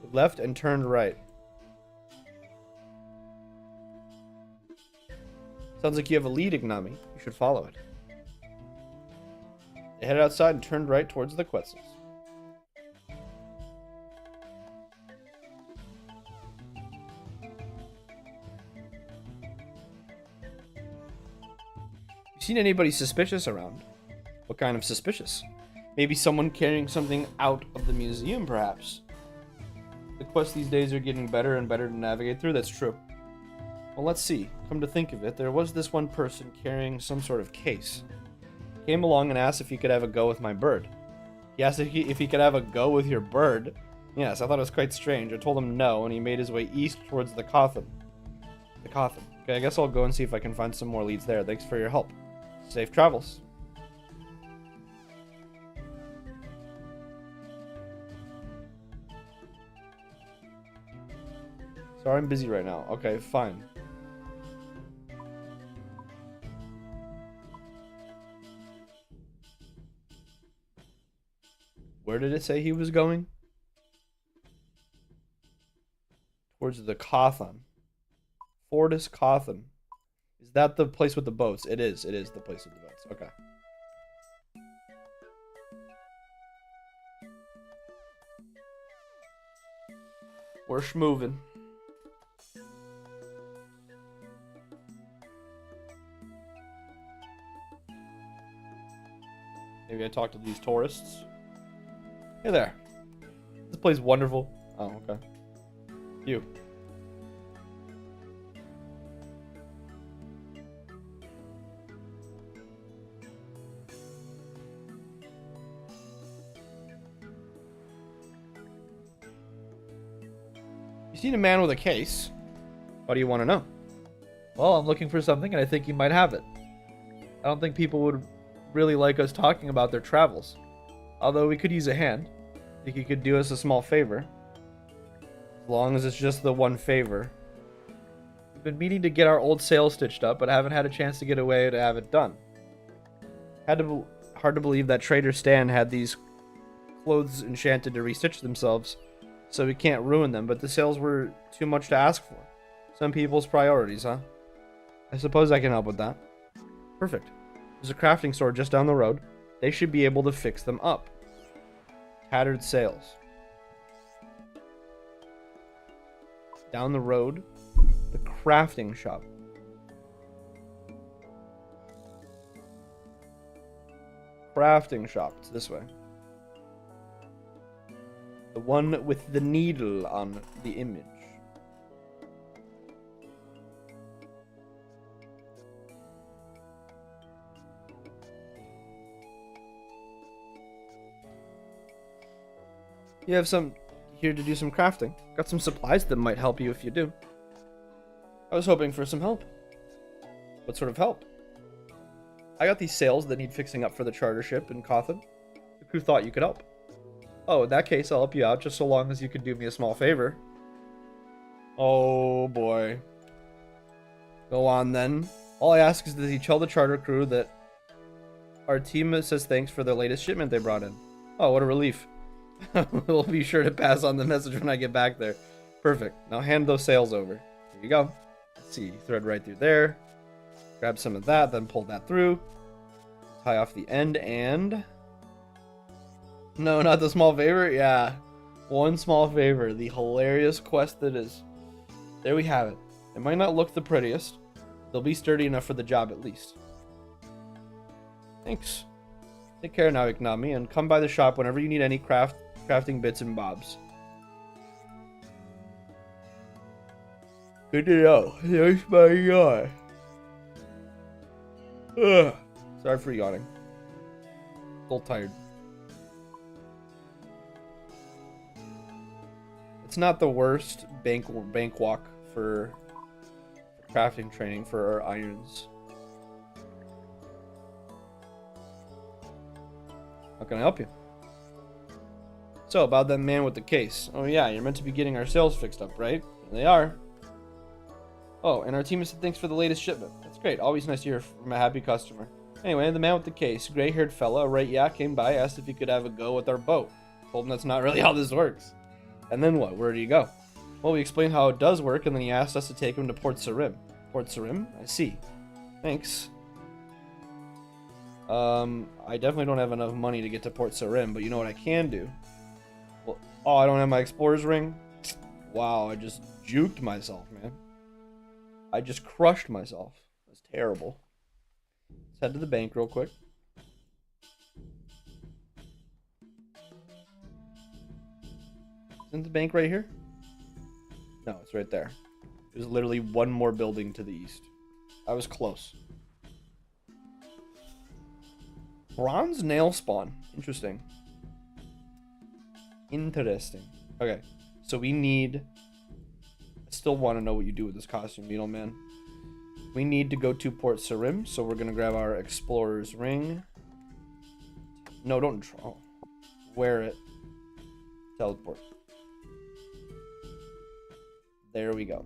They left and turned right. Sounds like you have a lead, Ignami. You should follow it. They headed outside and turned right towards the Quetzals. You seen anybody suspicious around? What kind of suspicious? Maybe someone carrying something out of the museum, perhaps. The quests these days are getting better and better to navigate through, that's true. Well, let's see. Come to think of it, there was this one person carrying some sort of case. Came along and asked if he could have a go with my bird. He asked if he could have a go with your bird. Yes, I thought it was quite strange. I told him no, and he made his way east towards the coffin. The coffin. Okay, I guess I'll go and see if I can find some more leads there. Thanks for your help. Safe travels. Sorry, I'm busy right now. Okay, fine. Where did it say he was going? Towards the Cotham. Fortis Cotham. Is that the place with the boats? It is. It is the place with the boats. Okay. We're schmoving. Maybe I talk to these tourists. Hey there. This place is wonderful. Oh, okay. You. You seen a man with a case. What do you want to know? Well, I'm looking for something and I think you might have it. I don't think people would really like us talking about their travels. Although we could use a hand. Think you could do us a small favor. As long as it's just the one favor. We've been meaning to get our old sail stitched up, but haven't had a chance to get away to have it done. Hard to believe that Trader Stan had these clothes enchanted to restitch themselves, so we can't ruin them, but the sails were too much to ask for. Some people's priorities, huh? I suppose I can help with that. Perfect. There's a crafting store just down the road. They should be able to fix them up. Tattered sails. down the road, the crafting shop. Crafting shop. It's this way. The one with the needle on the image. You have some here to do some crafting. Got some supplies that might help you if you do. I was hoping for some help. What sort of help? I got these sails that need fixing up for the charter ship in Gotham. The crew thought you could help. Oh, in that case, I'll help you out just so long as you could do me a small favor. Oh boy. Go on then. All I ask is that you tell the charter crew that our team says thanks for the latest shipment they brought in. Oh, what a relief. We'll be sure to pass on the message when I get back there. Perfect. Now hand those sails over. Here you go. Let's see. Thread right through there. Grab some of that, then pull that through. Tie off the end and... No, not the small favor? Yeah. One small favor. The hilarious quest that is. There we have it. It might not look the prettiest. They'll be sturdy enough for the job at least. Thanks. Take care now, Ignami, and come by the shop whenever you need any crafting bits and bobs. Good to know. There's my yawn. Ugh. Sorry for yawning. A little tired. It's not the worst bank walk for crafting training for our irons. How can I help you? So, about that man with the case. Oh yeah, you're meant to be getting our sails fixed up, right? And they are. Oh, and our team has said thanks for the latest shipment. That's great. Always nice to hear from a happy customer. Anyway, the man with the case, gray-haired fella, right? Yeah, came by, asked if he could have a go with our boat. Told him that's not really how this works. And then what? Where do you go? Well, we explained how it does work, and then he asked us to take him to Port Sarim. Port Sarim? I see. Thanks. I definitely don't have enough money to get to Port Sarim, but you know what I can do? Well, oh, I don't have my explorer's ring? Wow, I just juked myself, man. I just crushed myself. That's terrible. Let's head to the bank real quick. Isn't the bank right here? No, it's right there. There's literally one more building to the east. I was close. Bronze nail spawn. Interesting. Interesting. Okay, so we need... I still want to know what you do with this costume, Needleman. We need to go to Port Sarim, so we're going to grab our explorer's ring. No, don't draw. Wear it. Teleport. There we go.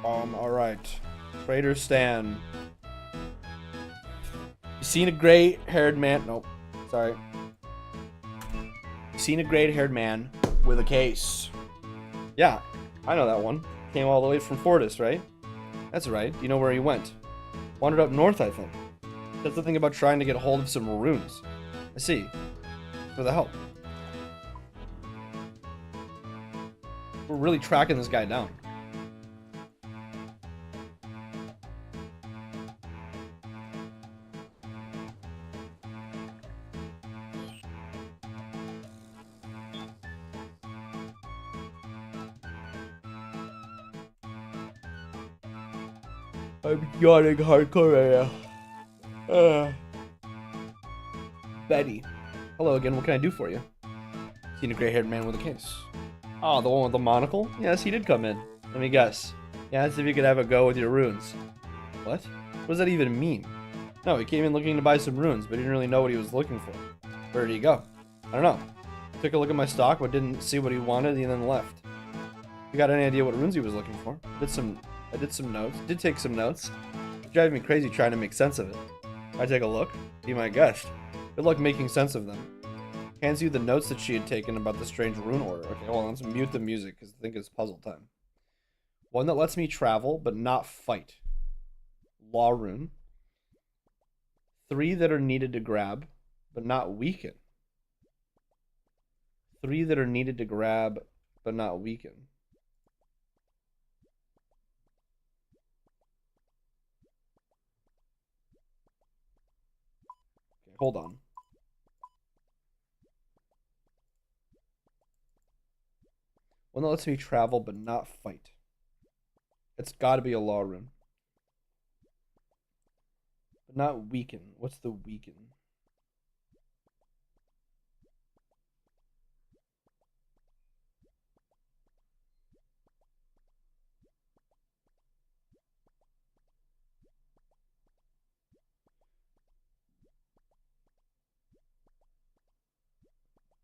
All right, Trader Stan. You seen a gray-haired man? Nope, sorry. You seen a gray-haired man with a case? Yeah, I know that one. Came all the way from Fortis, right? That's right. You know where he went? Wandered up north, I think. That's the thing about trying to get a hold of some runes. I see. For the help. We're really tracking this guy down. I'm yawning hardcore right now. Betty. Hello again, what can I do for you? Seen a gray-haired man with a case. Oh, the one with the monocle? Yes, he did come in. Let me guess. He asked if you could have a go with your runes. What? What does that even mean? No, he came in looking to buy some runes, but he didn't really know what he was looking for. Where did he go? I don't know. Took a look at my stock, but didn't see what he wanted, and then left. You got any idea what runes he was looking for? I did some notes. Did take some notes. It's driving me crazy trying to make sense of it. I take a look. Be my guest. Good luck making sense of them. Hands you the notes that she had taken about the strange rune order. Okay, hold on. Let's mute the music because I think it's puzzle time. One that lets me travel but not fight. Law rune. 3 that are needed to grab but not weaken. 3 that are needed to grab but not weaken. Okay, hold on. One that lets me travel but not fight. It's got to be a law rune. But not weaken. What's the weaken?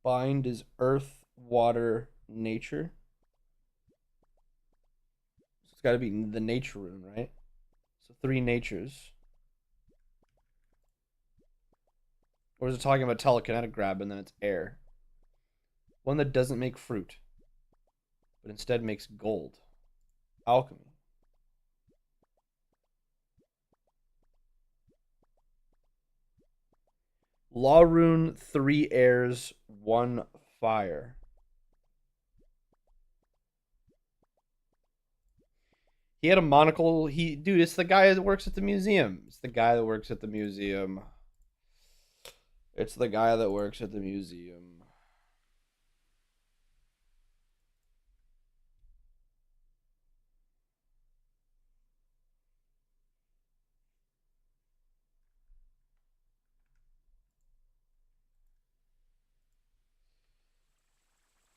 Bind is earth, water, nature. So it's got to be the nature rune, right? So 3 natures. Or is it talking about telekinetic grab and then it's air? One that doesn't make fruit, but instead makes gold. Alchemy. Law rune, 3 airs, 1 fire. He had a monocle. Dude, it's the guy that works at the museum. It's the guy that works at the museum. It's the guy that works at the museum.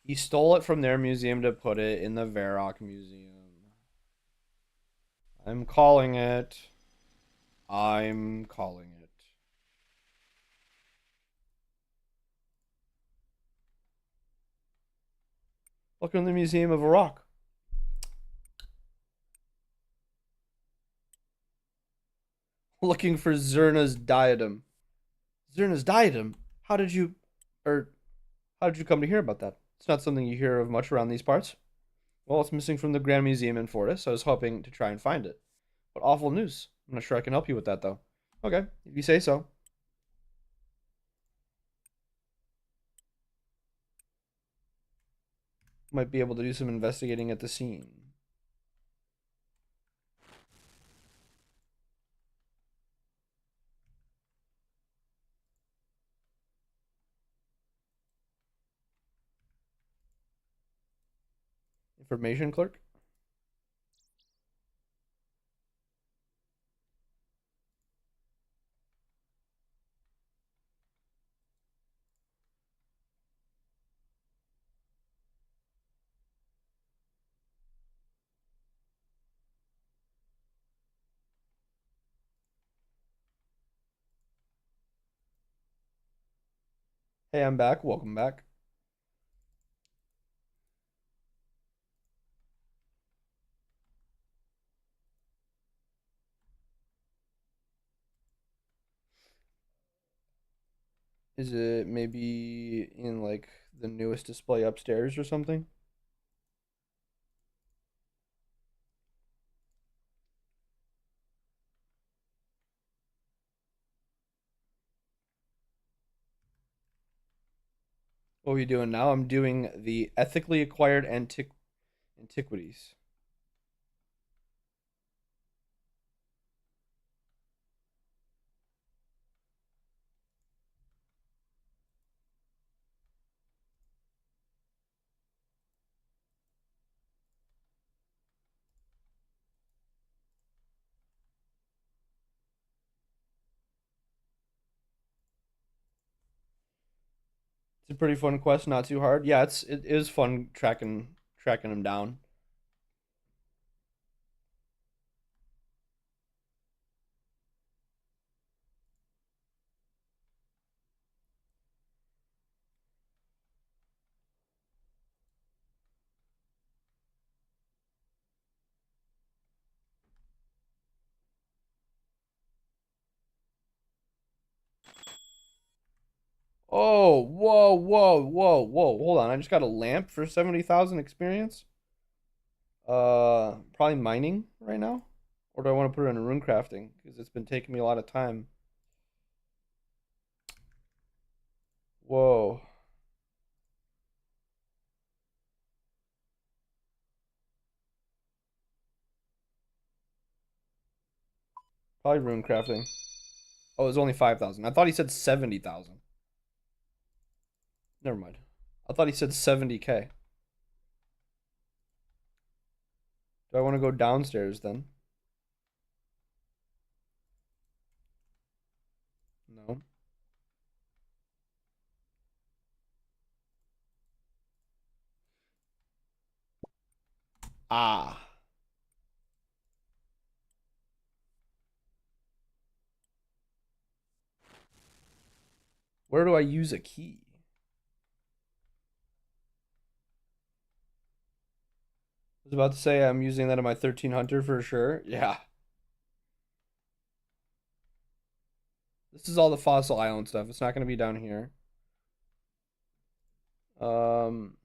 He stole it from their museum to put it in the Varrock Museum. I'm calling it. I'm calling it. Welcome to the Museum of Varrock. Looking for Zerna's diadem. Zerna's diadem? How did you come to hear about that? It's not something you hear of much around these parts. Well, it's missing from the Grand Museum in Fortis, so I was hoping to try and find it. But awful news. I'm not sure I can help you with that, though. Okay, if you say so. Might be able to do some investigating at the scene. Information clerk? Hey, I'm back. Welcome back. Is it maybe in like the newest display upstairs or something? What are we doing now? I'm doing the ethically acquired antiquities. It's a pretty fun quest, not too hard. Yeah, it is fun tracking them down. Oh, whoa, whoa, whoa, whoa. Hold on. I just got a lamp for 70,000 experience. Probably mining right now. Or do I want to put it in rune crafting? Because it's been taking me a lot of time. Whoa. Probably rune crafting. Oh, it was only 5,000. I thought he said 70,000. Never mind. I thought he said 70K. Do I want to go downstairs then? No. Ah. Where do I use a key? I was about to say I'm using that in my 13 Hunter for sure. Yeah. This is all the Fossil Island stuff. It's not going to be down here. Um,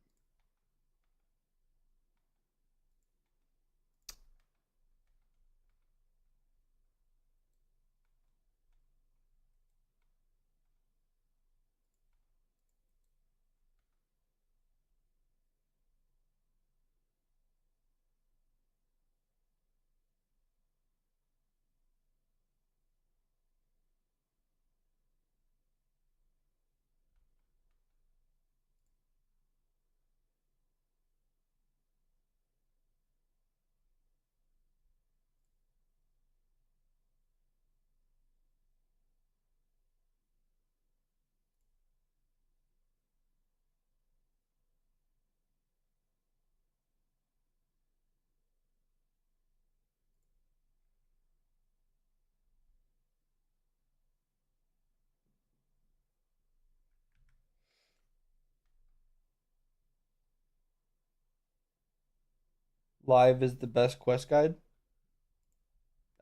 Live is the best quest guide.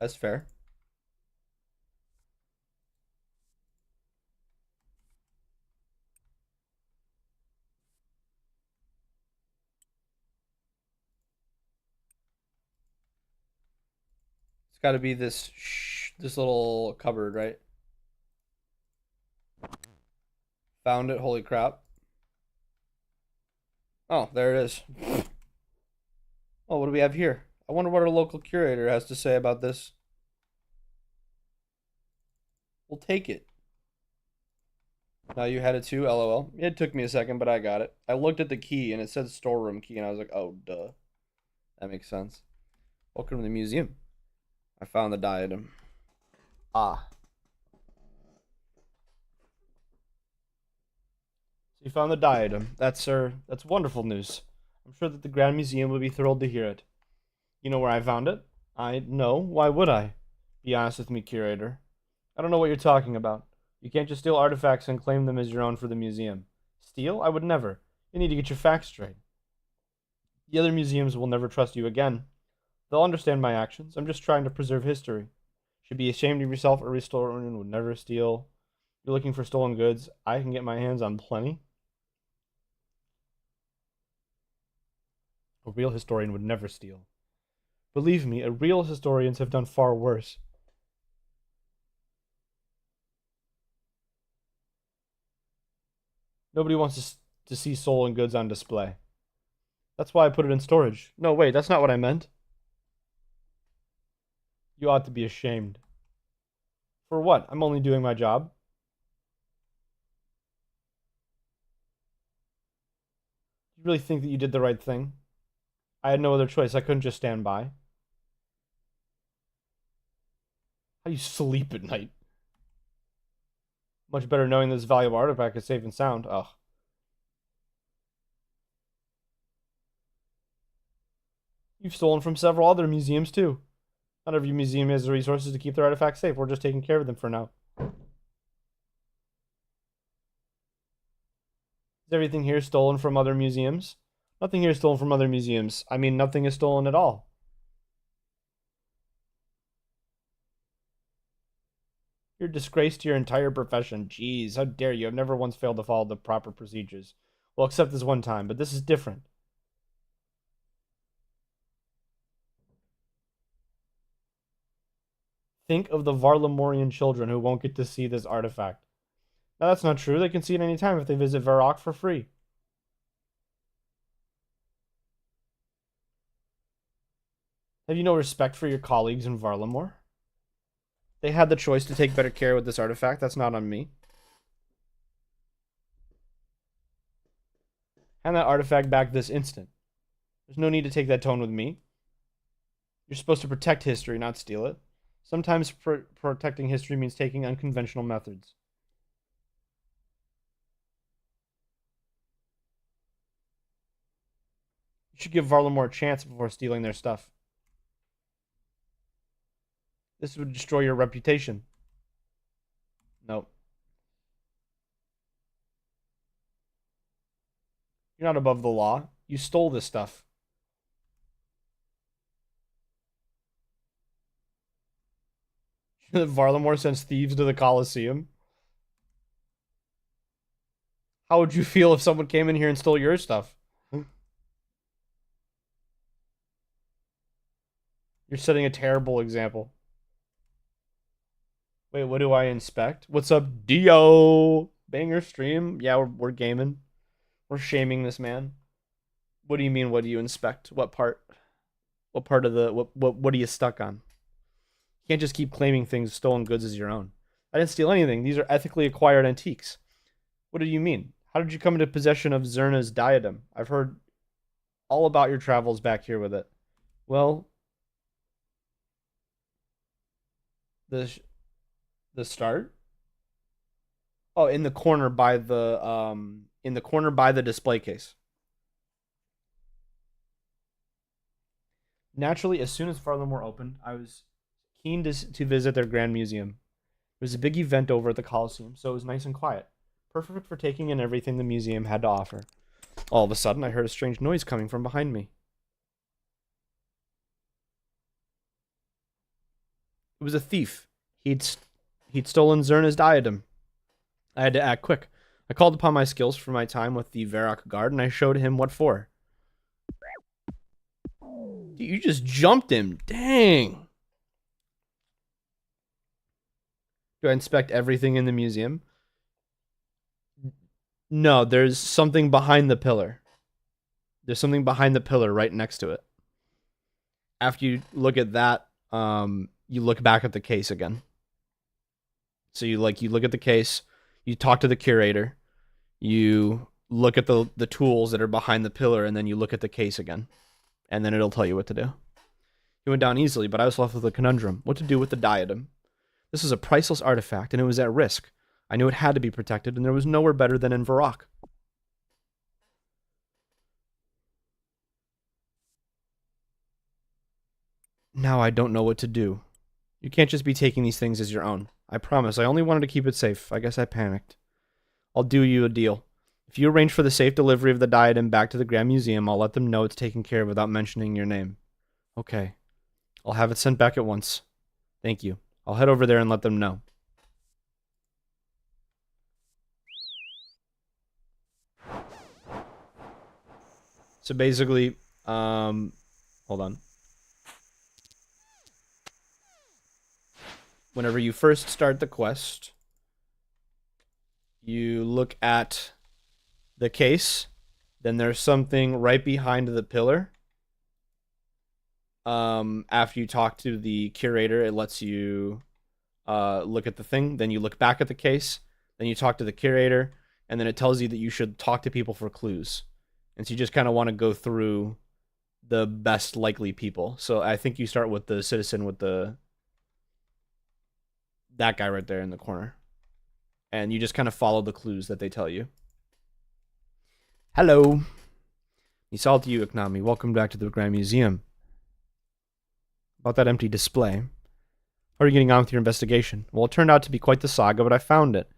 That's fair. It's got to be this little cupboard, right? Found it. Holy crap. Oh, there it is. Oh, what do we have here? I wonder what our local curator has to say about this. We'll take it. Now you had it too, lol. It took me a second, but I got it. I looked at the key and it said storeroom key, and I was like, oh, duh. That makes sense. Welcome to the museum. I found the diadem. Ah. So you found the diadem. That's wonderful news. I'm sure that the Grand Museum will be thrilled to hear it. You know where I found it? I know. Why would I? Be honest with me, curator. I don't know what you're talking about. You can't just steal artifacts and claim them as your own for the museum. Steal? I would never. You need to get your facts straight. The other museums will never trust you again. They'll understand my actions. I'm just trying to preserve history. Should be ashamed of yourself. A historian would never steal. You're looking for stolen goods. I can get my hands on plenty. A real historian would never steal. Believe me, real historians have done far worse. Nobody wants to see stolen goods on display. That's why I put it in storage. No, wait, that's not what I meant. You ought to be ashamed. For what? I'm only doing my job. You really think that you did the right thing? I had no other choice. I couldn't just stand by. How do you sleep at night? Much better knowing this valuable artifact is safe and sound. Ugh. You've stolen from several other museums too. Not every museum has the resources to keep their artifacts safe. We're just taking care of them for now. Is everything here stolen from other museums? Nothing here is stolen from other museums. I mean, nothing is stolen at all. You're a disgrace to your entire profession. Jeez, how dare you? I've never once failed to follow the proper procedures. Well, except this one time, but this is different. Think of the Varlamorean children who won't get to see this artifact. Now, that's not true. They can see it any time if they visit Varrock for free. Have you no respect for your colleagues in Varlamore? They had the choice to take better care with this artifact. That's not on me. Hand that artifact back this instant. There's no need to take that tone with me. You're supposed to protect history, not steal it. Sometimes protecting history means taking unconventional methods. You should give Varlamore a chance before stealing their stuff. This would destroy your reputation. Nope. You're not above the law. You stole this stuff. Varlamore sends thieves to the Colosseum. How would you feel if someone came in here and stole your stuff? You're setting a terrible example. Wait, what do I inspect? What's up, Dio? Banger stream? Yeah, we're gaming. We're shaming this man. What do you mean, what do you inspect? What part? What part of the... What are you stuck on? You can't just keep claiming things, stolen goods as your own. I didn't steal anything. These are ethically acquired antiques. What do you mean? How did you come into possession of Zerna's diadem? I've heard all about your travels back here with it. Well... The start? Oh, in the corner by the display case. Naturally, as soon as Varlamore opened, I was keen to visit their grand museum. It was a big event over at the Colosseum, so it was nice and quiet. Perfect for taking in everything the museum had to offer. All of a sudden, I heard a strange noise coming from behind me. It was a thief. He'd stolen Zerna's diadem. I had to act quick. I called upon my skills from my time with the Varrock Guard, and I showed him what for. Dude, you just jumped him. Dang. Do I inspect everything in the museum? No, there's something behind the pillar. There's something behind the pillar right next to it. After you look at that, you look back at the case again. So you look at the case, you talk to the curator, you look at the tools that are behind the pillar, and then you look at the case again. And then it'll tell you what to do. He went down easily, but I was left with a conundrum. What to do with the diadem? This was a priceless artifact, and it was at risk. I knew it had to be protected, and there was nowhere better than in Varrock. Now I don't know what to do. You can't just be taking these things as your own. I promise, I only wanted to keep it safe. I guess I panicked. I'll do you a deal. If you arrange for the safe delivery of the diadem back to the Grand Museum, I'll let them know it's taken care of without mentioning your name. Okay. I'll have it sent back at once. Thank you. I'll head over there and let them know. So basically, hold on. Whenever you first start the quest, you look at the case, then there's something right behind the pillar. After you talk to the curator, it lets you look at the thing. Then you look back at the case. Then you talk to the curator, and then it tells you that you should talk to people for clues. And so you just kind of want to go through the best likely people. So I think you start with the citizen with that guy right there in the corner. And you just kind of follow the clues that they tell you. Hello. Nisal to you, Iknami. Welcome back to the Grand Museum. About that empty display. How are you getting on with your investigation? Well, it turned out to be quite the saga, but I found it.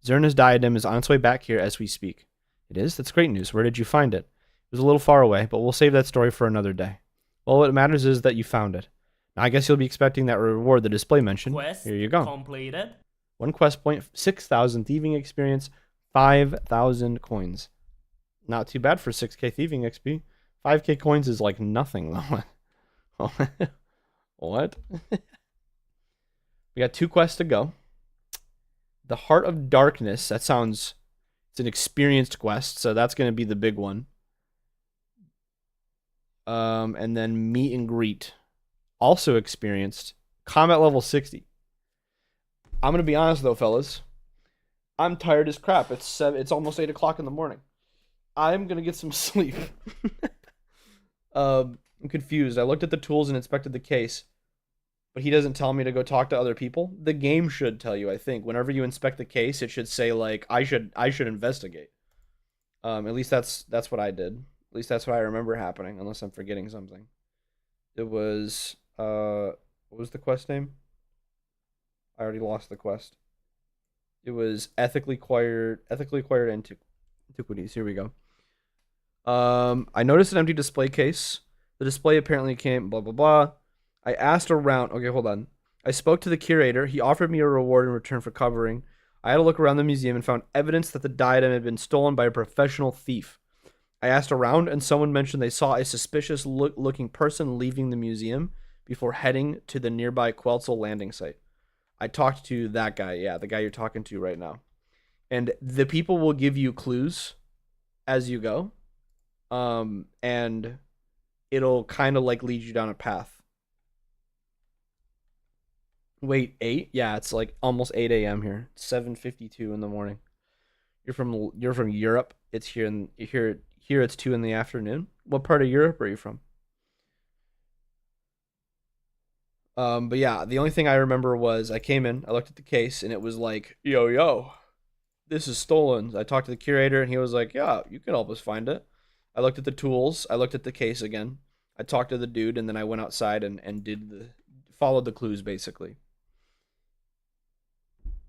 Zerna's diadem is on its way back here as we speak. It is? That's great news. Where did you find it? It was a little far away, but we'll save that story for another day. Well, what matters is that you found it. Now, I guess you'll be expecting that reward the display mentioned. Quest Here you go. completed. 1 quest point, 6,000 thieving experience, 5,000 coins. Not too bad for 6k thieving XP. 5k coins is like nothing though. What? We got 2 quests to go. The Heart of Darkness, that sounds, it's an experienced quest, so that's going to be the big one. And then Meet and Greet, also experienced, combat level 60. I'm going to be honest though, fellas. I'm tired as crap. It's almost 8 o'clock in the morning. I'm going to get some sleep. I'm confused. I looked at the tools and inspected the case, but he doesn't tell me to go talk to other people. The game should tell you, I think. Whenever you inspect the case, it should say like I should investigate. At least that's what I did. At least that's what I remember happening, unless I'm forgetting something. It was what was the quest name? I already lost the quest. It was ethically acquired antiquities. Here we go. I noticed an empty display case. The display apparently came blah blah blah. I asked around. Okay, hold on. I spoke to the curator. He offered me a reward in return for covering. I had a look around the museum and found evidence that the diadem had been stolen by a professional thief. I asked around, and someone mentioned they saw a suspicious looking person leaving the museum before heading to the nearby Queltzel landing site. I talked to that guy. Yeah, the guy you're talking to right now. And the people will give you clues as you go. And it'll kind of like lead you down a path. Wait, 8? Yeah, it's like almost 8 a.m. here. It's 7:52 in the morning. You're from Europe. It's here it's 2 in the afternoon. What part of Europe are you from? But yeah, the only thing I remember was I came in, I looked at the case, and it was like, yo, this is stolen. I talked to the curator, and he was like, yeah, you can help us find it. I looked at the tools. I looked at the case again. I talked to the dude, and then I went outside and followed the clues basically.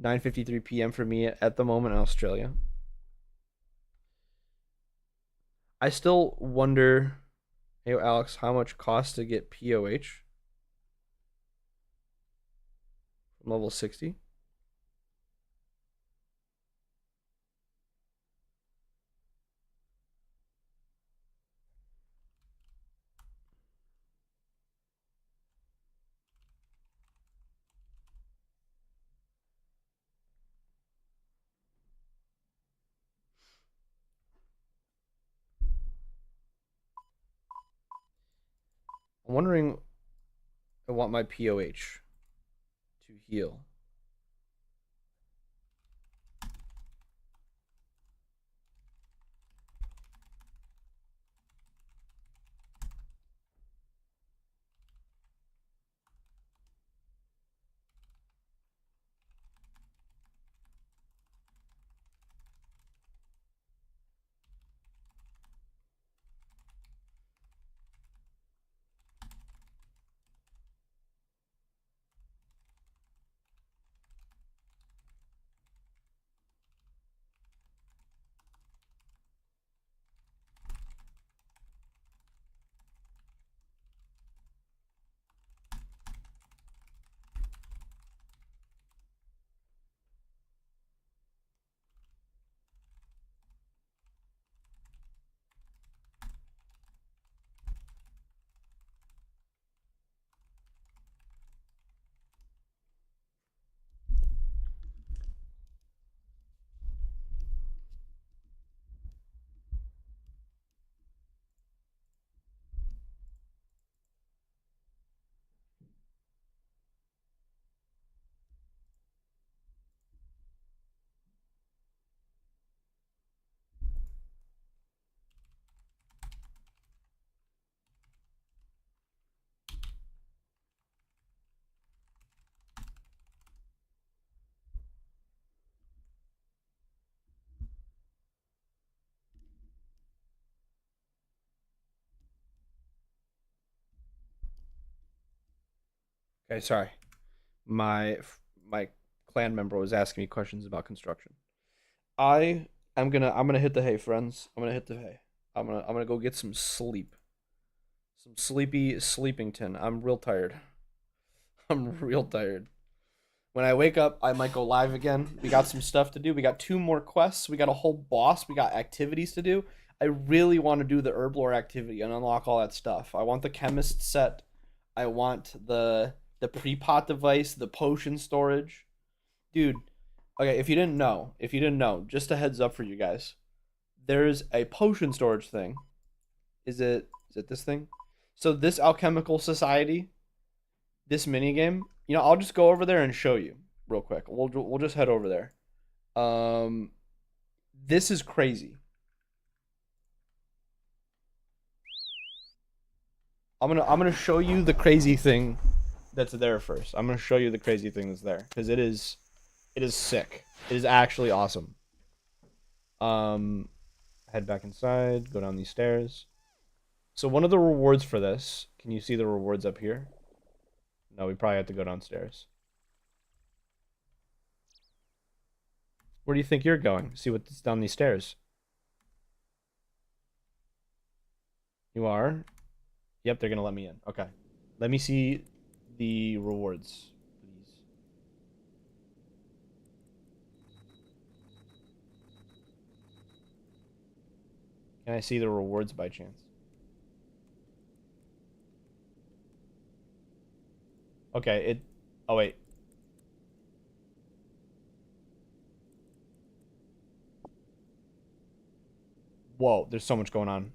9:53 p.m. for me at the moment in Australia. I still wonder, hey Alex, how much costs to get POH from level 60? I'm wondering, I want my POH to heal. Okay, sorry. My clan member was asking me questions about construction. I'm gonna hit the hay, friends. I'm gonna hit the hay. I'm gonna go get some sleep. Some sleepy sleepington. I'm real tired. I'm real tired. When I wake up, I might go live again. We got some stuff to do. We got 2 more quests. We got a whole boss. We got activities to do. I really want to do the herblore activity and unlock all that stuff. I want the chemist set. I want the pre-pot device, the potion storage. Dude, okay, if you didn't know, just a heads up for you guys. There's a potion storage thing. Is it this thing? So this alchemical society, this mini game, I'll just go over there and show you real quick. We'll just head over there. Um, this is crazy. I'm gonna show you the crazy thing that's there first. I'm gonna show you the crazy thing that's there because it is sick. It is actually awesome. Um, Head back inside. Go down these stairs. So one of the rewards for this, can you see the rewards up here? No, we probably have to go downstairs. Where do you think you're going? See what's down these stairs. You are? Yep, they're gonna let me in. Okay. Let me see the rewards, please. Can I see the rewards by chance? Okay, oh wait. Whoa, there's so much going on.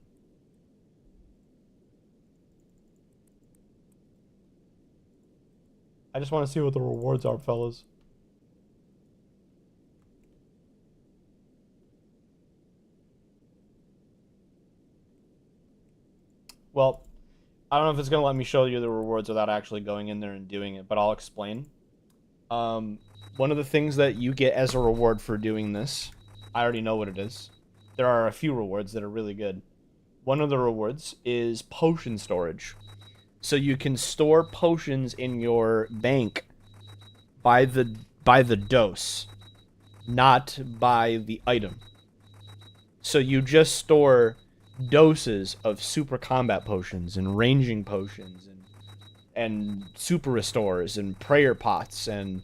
I just want to see what the rewards are, fellas. Well, I don't know if it's gonna let me show you the rewards without actually going in there and doing it, but I'll explain. Um, One of the things that you get as a reward for doing this, I already know what it is. There are a few rewards that are really good. One of the rewards is potion storage. So you can store potions in your bank by the dose, not by the item. So you just store doses of super combat potions and ranging potions and super restores and prayer pots and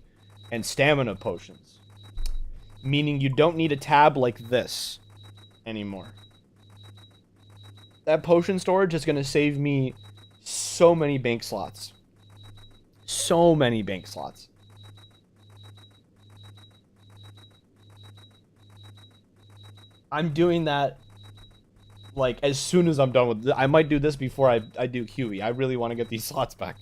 stamina potions. Meaning you don't need a tab like this anymore. That potion storage is going to save me so many bank slots. So many bank slots. I'm doing that like as soon as I'm done with I might do this before I do QE. I really want to get these slots back.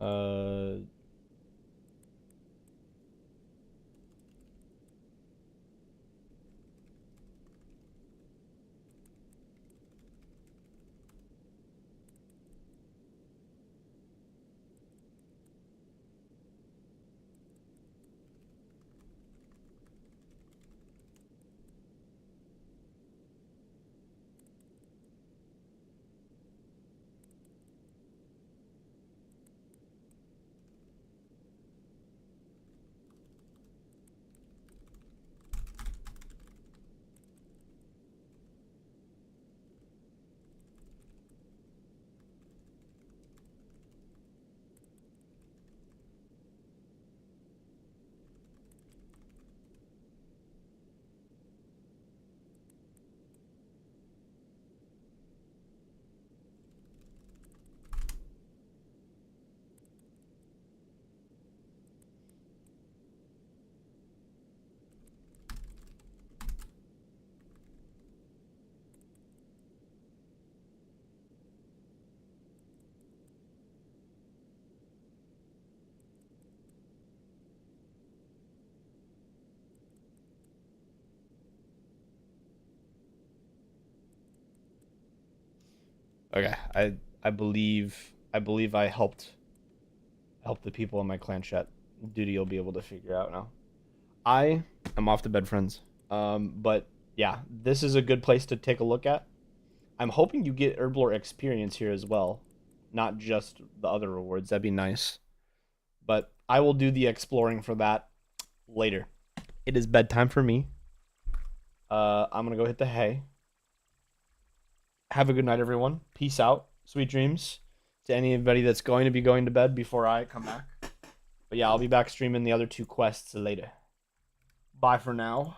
Uh okay. I believe I helped the people in my clan chat. Duty you'll be able to figure out now. I am off to bed, friends. But yeah, this is a good place to take a look at. I'm hoping you get Herblore experience here as well, not just the other rewards. That'd be nice. But I will do the exploring for that later. It is bedtime for me. I'm gonna go hit the hay. have a good night, everyone. Peace out. Sweet dreams to anybody that's going to be going to bed before I come back. But yeah, I'll be back streaming the other 2 quests later. Bye for now.